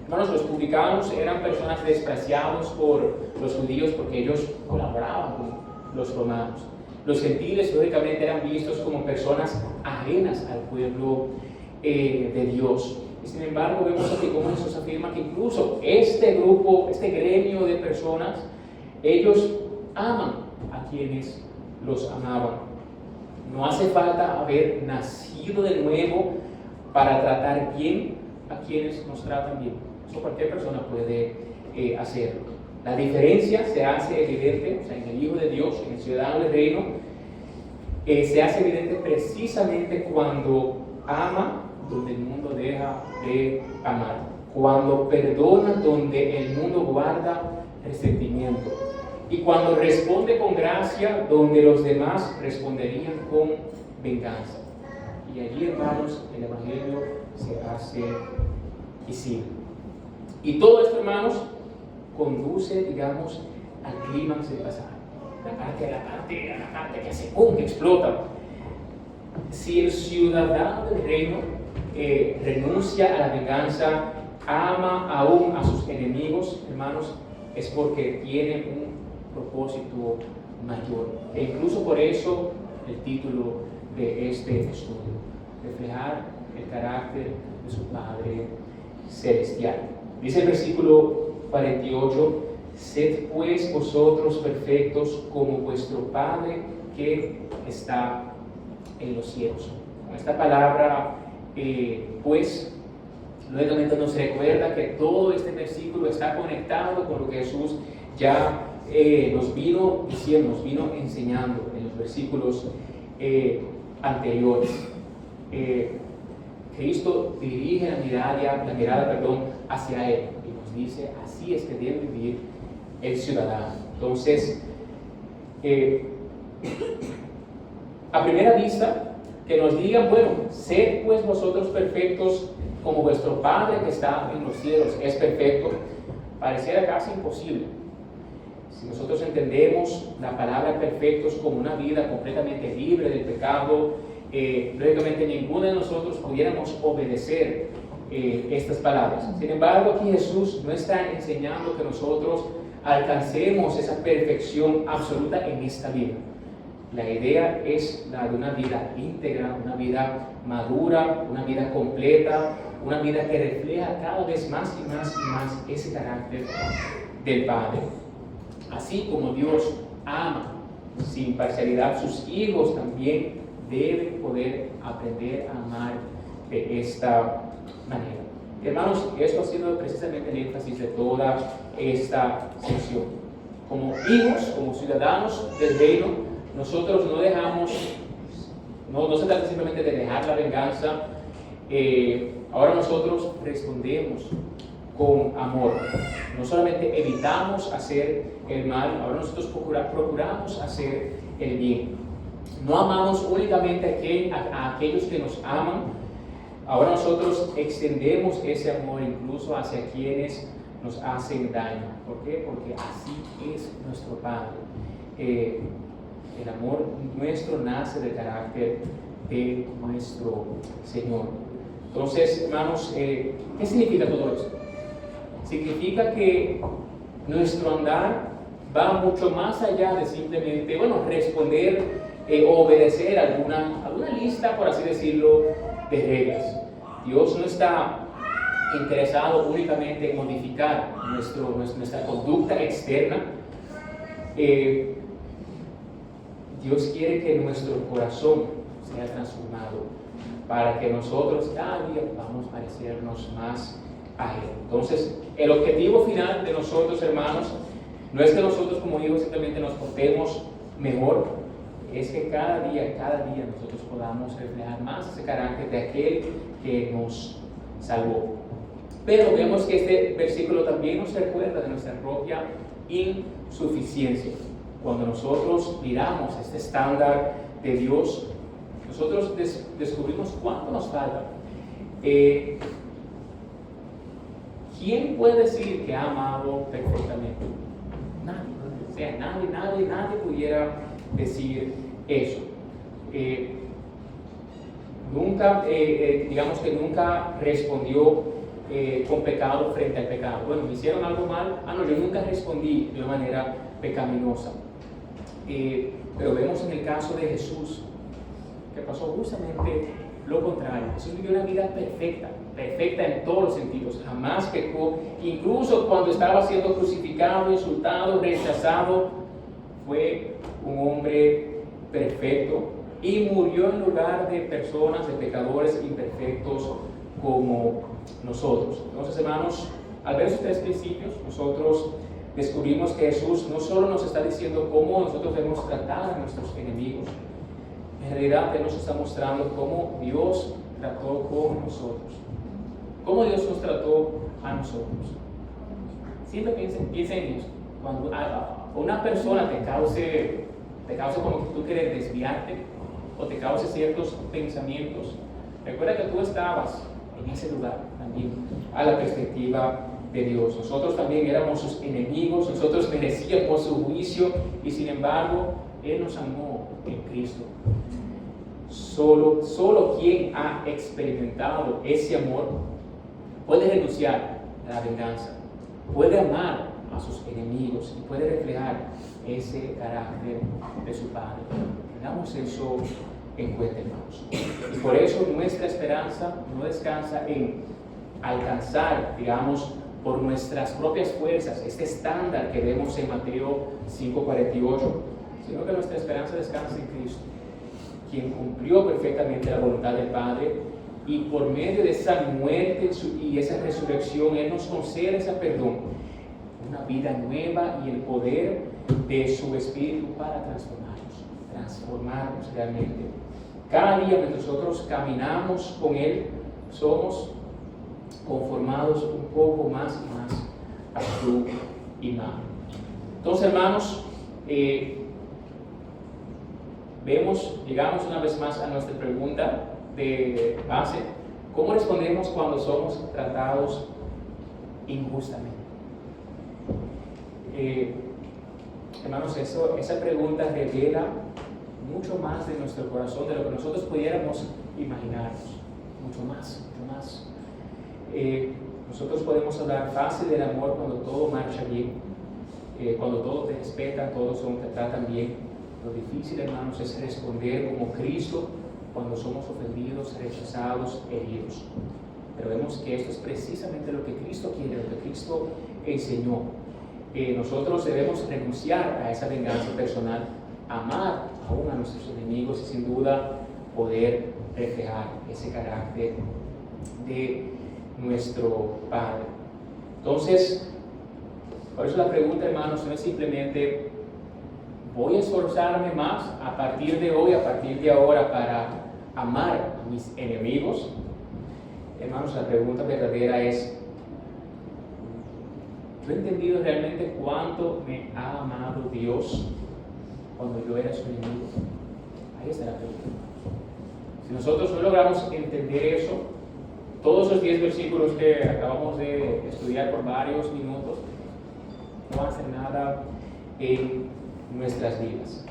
Hermanos, los publicanos eran personas despreciadas por los judíos porque ellos colaboraban con los romanos. Los gentiles, lógicamente, eran vistos como personas ajenas al pueblo de Dios. Y sin embargo, vemos aquí cómo Jesús afirma que incluso este grupo, este gremio de personas, ellos aman a quienes los amaban. No hace falta haber nacido de nuevo para tratar bien a quienes nos tratan bien. Eso cualquier persona puede hacerlo. La diferencia se hace evidente, o sea, en el Hijo de Dios, en el ciudadano del reino, se hace evidente precisamente cuando ama donde el mundo deja de amar, cuando perdona donde el mundo guarda resentimiento, y cuando responde con gracia donde los demás responderían con venganza. Y allí, hermanos, el Evangelio se hace visible. Y todo esto, hermanos, conduce, digamos, al clímax del pasaje. La parte que hace ¡pum!, que explota. Si el ciudadano del reino renuncia a la venganza, ama aún a sus enemigos, hermanos, es porque tiene un propósito mayor. E incluso por eso el título de este estudio, reflejar el carácter de su Padre Celestial. Dice el versículo 48, sed pues vosotros perfectos como vuestro Padre que está en los cielos. Con esta palabra, pues, lógicamente nos recuerda que todo este versículo está conectado con lo que Jesús ya nos vino diciendo, nos vino enseñando en los versículos anteriores. Cristo dirige la mirada hacia Él y nos dice, así es que debe vivir el ciudadano. Entonces, a primera vista, que nos digan, bueno, sed pues vosotros perfectos como vuestro Padre que está en los cielos es perfecto, pareciera casi imposible. Si nosotros entendemos la palabra perfectos como una vida completamente libre del pecado, lógicamente ninguno de nosotros pudiéramos obedecer estas palabras. Sin embargo, aquí Jesús no está enseñando que nosotros alcancemos esa perfección absoluta en esta vida. La idea es la de una vida íntegra, una vida madura, una vida completa, una vida que refleja cada vez más y más y más ese carácter del Padre. Así como Dios ama sin parcialidad, sus hijos también deben poder aprender a amar de esta manera. Hermanos, esto ha sido precisamente el énfasis de toda esta sesión. Como hijos, como ciudadanos del reino, nosotros no dejamos, no se trata simplemente de dejar la venganza, ahora nosotros respondemos con amor. No solamente evitamos hacer el mal, ahora nosotros procuramos hacer el bien. No amamos únicamente a aquellos que nos aman, ahora nosotros extendemos ese amor incluso hacia quienes nos hacen daño. ¿Por qué? Porque así es nuestro Padre. El amor nuestro nace del carácter de nuestro Señor. Entonces, hermanos, ¿qué significa todo esto? Significa que nuestro andar va mucho más allá de simplemente, responder o obedecer alguna lista, por así decirlo, de reglas. Dios no está interesado únicamente en modificar nuestra conducta externa. Dios quiere que nuestro corazón sea transformado para que nosotros cada día podamos parecernos más a Él. Entonces, el objetivo final de nosotros, hermanos, no es que nosotros como hijos simplemente nos portemos mejor, es que cada día nosotros podamos reflejar más ese carácter de aquel que nos salvó. Pero vemos que este versículo también nos recuerda de nuestra propia insuficiencia. Cuando nosotros miramos este estándar de Dios, nosotros descubrimos cuánto nos falta. ¿Quién puede decir que ha amado perfectamente? Nadie. O sea, nadie pudiera decir eso. Digamos que nunca respondió con pecado frente al pecado. Bueno, me hicieron algo mal. Yo nunca respondí de una manera pecaminosa. Pero vemos en el caso de Jesús que pasó justamente lo contrario. Jesús vivió una vida perfecta en todos los sentidos, jamás pecó. Incluso cuando estaba siendo crucificado, insultado, rechazado, fue un hombre perfecto y murió en lugar de personas, de pecadores imperfectos como nosotros. Entonces, hermanos, al ver esos tres principios, nosotros descubrimos que Jesús no solo nos está diciendo cómo nosotros debemos tratar a nuestros enemigos, en realidad Él nos está mostrando cómo Dios trató con nosotros, cómo Dios nos trató a nosotros. Siempre piensen en eso. Cuando una persona te cause como que tú quieres desviarte o te cause ciertos pensamientos, recuerda que tú estabas en ese lugar también a la perspectiva de Dios. Nosotros también éramos sus enemigos, nosotros merecíamos su juicio y sin embargo Él nos amó en Cristo. Solo quien ha experimentado ese amor puede renunciar a la venganza, puede amar a sus enemigos y puede reflejar ese carácter de su Padre. Tengamos eso en cuenta, hermanos. Y por eso nuestra esperanza no descansa en alcanzar, por nuestras propias fuerzas, este estándar que vemos en Mateo 5:48, sino que nuestra esperanza descansa en Cristo, quien cumplió perfectamente la voluntad del Padre, y por medio de esa muerte y esa resurrección, Él nos concede ese perdón, una vida nueva y el poder de su Espíritu para transformarnos realmente. Cada día que nosotros caminamos con Él, somos conformados un poco más y más a su imagen. Entonces, hermanos, llegamos una vez más a nuestra pregunta de base: ¿cómo respondemos cuando somos tratados injustamente? Hermanos, esa pregunta revela mucho más de nuestro corazón de lo que nosotros pudiéramos imaginarnos, mucho más. Nosotros podemos hablar fácil del amor cuando todo marcha bien, cuando todos te respetan, todos te tratan bien. Lo difícil, hermanos, es responder como Cristo cuando somos ofendidos, rechazados, heridos. Pero vemos que esto es precisamente lo que Cristo quiere, lo que Cristo enseñó. Nosotros debemos renunciar a esa venganza personal, amar aún a nuestros enemigos y sin duda poder reflejar ese carácter de nuestro Padre. Entonces, por eso la pregunta, hermanos, no es simplemente voy a esforzarme más a partir de hoy, a partir de ahora, para amar a mis enemigos. Hermanos, la pregunta verdadera es: ¿yo he entendido realmente cuánto me ha amado Dios cuando yo era su enemigo? Ahí está la pregunta, hermanos. Si nosotros no logramos entender eso, todos los 10 versículos que acabamos de estudiar por varios minutos no van a hacer nada en nuestras vidas.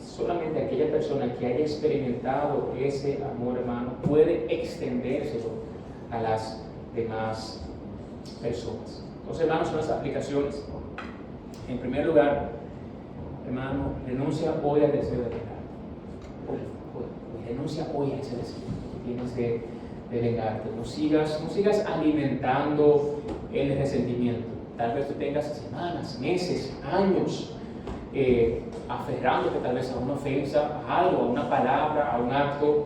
Solamente aquella persona que haya experimentado ese amor, hermano, puede extendérselo a las demás personas. Entonces, hermanos, son las aplicaciones. En primer lugar, hermano, renuncia hoy al deseo de vengar. Hoy. Renuncia hoy a ese deseo que tienes de vengarte. No sigas alimentando el resentimiento. Tal vez tú tengas semanas, meses, años aferrándote tal vez a una ofensa, a algo, a una palabra, a un acto,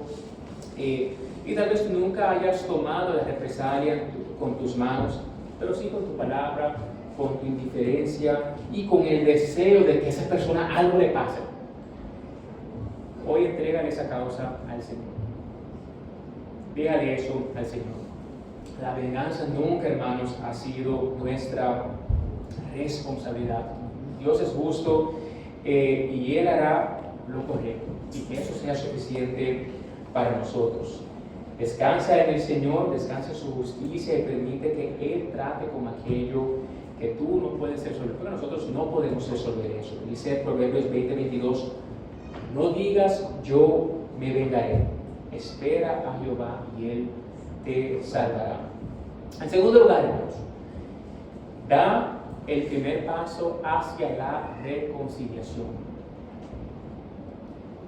y tal vez tú nunca hayas tomado la represalia con tus manos, pero sí con tu palabra, con tu indiferencia y con el deseo de que a esa persona algo le pase. Hoy entrégale esa causa al Señor. Déjale eso al Señor. La venganza nunca, hermanos, ha sido nuestra responsabilidad. Dios es justo y Él hará lo correcto y que eso sea suficiente para nosotros. Descansa en el Señor, descansa en su justicia y permite que Él trate con aquello que tú no puedes resolver, porque nosotros no podemos resolver eso. Dice Proverbios 20:22, no digas yo me vengaré, espera a Jehová y Él te salvará. En segundo lugar, hermanos, da el primer paso hacia la reconciliación.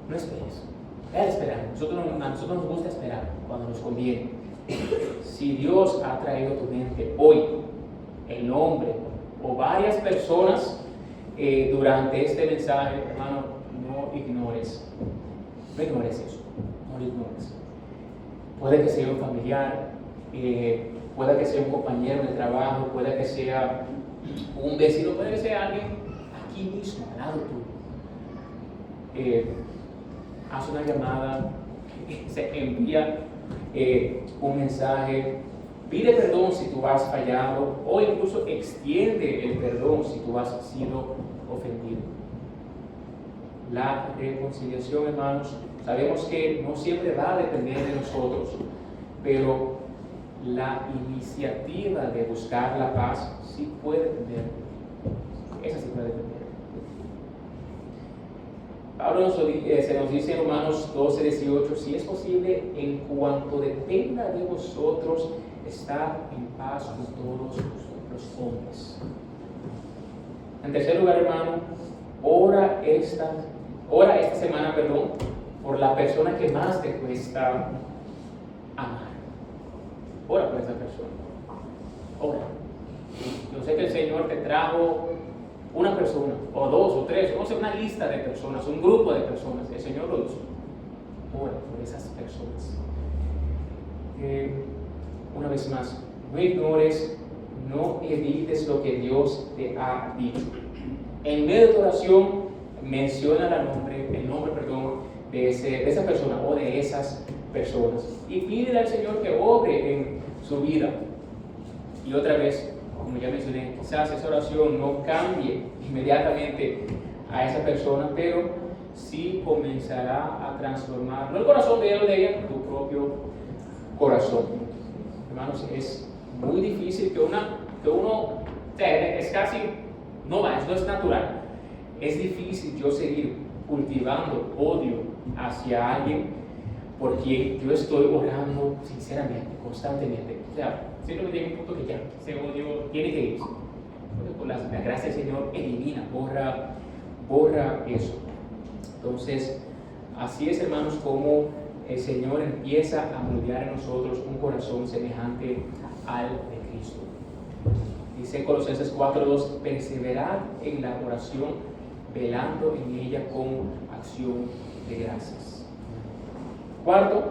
No esperes. Deja de esperar. A nosotros nos gusta esperar cuando nos conviene. Si Dios ha traído a tu mente hoy el nombre o varias personas durante este mensaje, hermano, no ignores eso. No lo ignores. Puede que sea un familiar, puede que sea un compañero de trabajo, puede que sea un vecino, puede que sea alguien aquí mismo, al lado tuyo. Haz una llamada, se envía un mensaje, pide perdón si tú has fallado o incluso extiende el perdón si tú has sido ofendido. La reconciliación, hermanos, sabemos que no siempre va a depender de nosotros, pero la iniciativa de buscar la paz sí puede depender. Esa sí puede depender. Pablo se nos dice en Romanos 12:18, si es posible, en cuanto dependa de vosotros, estar en paz con todos los hombres. En tercer lugar, hermano, ora esta semana, por la persona que más te cuesta amar. Ora por esa persona. Ora. Yo sé que el Señor te trajo una persona, o dos, o tres, no sé, una lista de personas, un grupo de personas. El Señor lo hizo. Ora por esas personas. Una vez más, no ignores, no evites lo que Dios te ha dicho. En medio de tu oración, menciona el nombre de esa persona o de esas personas. Y pídele al Señor que obre en su vida. Y otra vez, como ya mencioné, quizás esa oración no cambie inmediatamente a esa persona, pero sí comenzará a transformar, no el corazón de él o de ella, tu propio corazón. Hermanos, es muy difícil que uno, es casi, no es natural. Es difícil yo seguir cultivando odio hacia alguien porque yo estoy orando sinceramente, constantemente. O sea, siempre llega un punto que ya, ese odio tiene que irse. Entonces, por la gracia del Señor, elimina, borra eso. Entonces, así es, hermanos, como el Señor empieza a moldear en nosotros un corazón semejante al de Cristo. Dice Colosenses 4:2, perseverad en la oración, velando en ella con acción de gracias. Cuarto,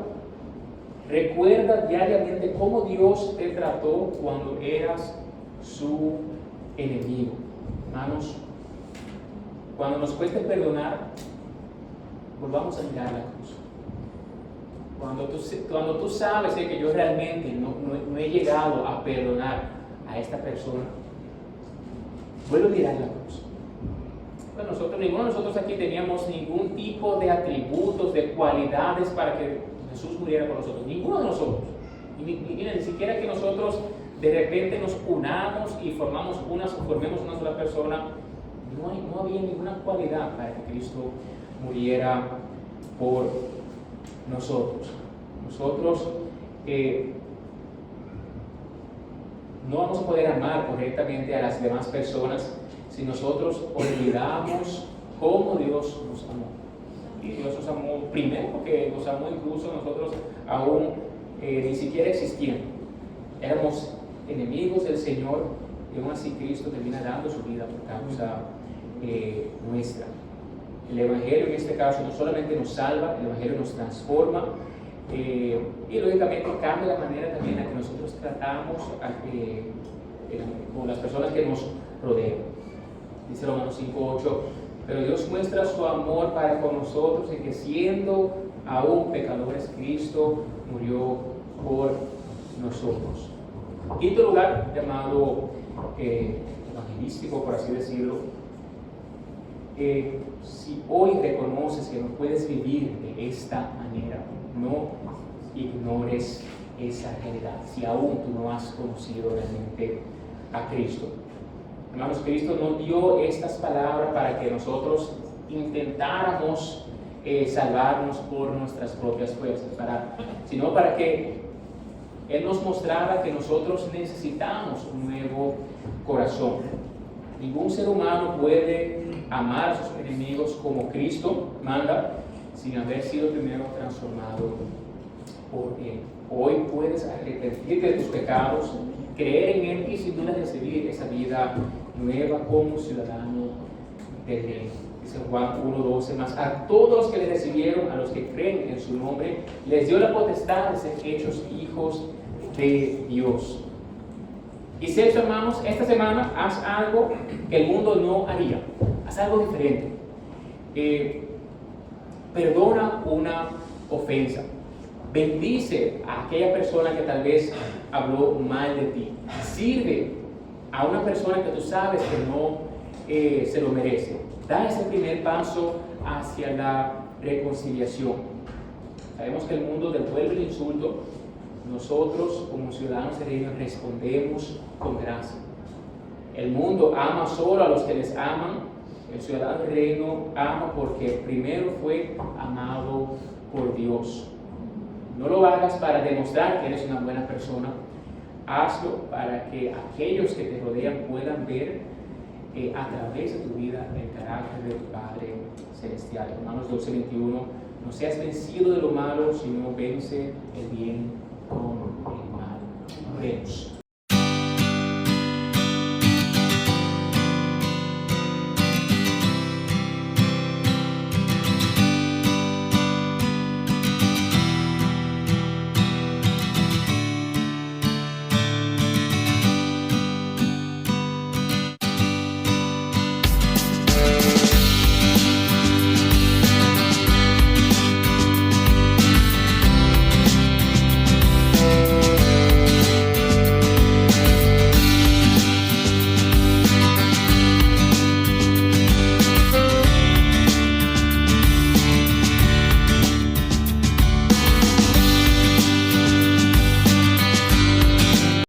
recuerda diariamente cómo Dios te trató cuando eras su enemigo. Hermanos, cuando nos cueste perdonar, volvamos a mirar la cruz. Cuando tú sabes que yo realmente no he llegado a perdonar a esta persona, vuelve a mirar la cruz. Bueno, ninguno de nosotros aquí teníamos ningún tipo de atributos, de cualidades para que Jesús muriera por nosotros. Ninguno de nosotros. Ni siquiera que nosotros de repente nos unamos y formemos una sola persona. No había ninguna cualidad para que Cristo muriera por nosotros. Nosotros no vamos a poder amar correctamente a las demás personas si nosotros olvidamos cómo Dios nos amó. Y Dios nos amó primero, porque nos amó incluso nosotros aún ni siquiera existiendo. Éramos enemigos del Señor y aún así Cristo termina dando su vida por causa nuestra. El Evangelio en este caso no solamente nos salva, el Evangelio nos transforma y lógicamente cambia la manera también en la que nosotros tratamos con las personas que nos rodean. Dice Romanos 5:8, pero Dios muestra su amor para con nosotros en que siendo aún pecadores, Cristo murió por nosotros. Quinto lugar, llamado evangelístico, por así decirlo. Si hoy reconoces que no puedes vivir de esta manera, no ignores esa realidad, si aún tú no has conocido realmente a Cristo. Hermanos, Cristo no dio estas palabras para que nosotros intentáramos salvarnos por nuestras propias fuerzas, sino para que Él nos mostrara que nosotros necesitamos un nuevo corazón. Ningún ser humano puede amar a sus enemigos como Cristo manda sin haber sido primero transformado por Él. Hoy puedes arrepentirte de tus pecados, creer en Él y sin duda recibir esa vida nueva como ciudadano del reino. Dice Juan 1:12, más a todos los que le recibieron, a los que creen en su nombre, les dio la potestad de ser hechos hijos de Dios. Y sexto, hermanos, esta semana haz algo que el mundo no haría. Haz algo diferente. Perdona una ofensa. Bendice a aquella persona que tal vez habló mal de ti. Sirve a una persona que tú sabes que no se lo merece. Da ese primer paso hacia la reconciliación. Sabemos que el mundo devuelve el insulto. Nosotros, como ciudadanos del reino, respondemos con gracia. El mundo ama solo a los que les aman. El ciudadano del reino ama porque primero fue amado por Dios. No lo hagas para demostrar que eres una buena persona. Hazlo para que aquellos que te rodean puedan ver a través de tu vida el carácter de tu Padre Celestial. Romanos 12:21. No seas vencido de lo malo, sino vence el bien con el mal. Oremos.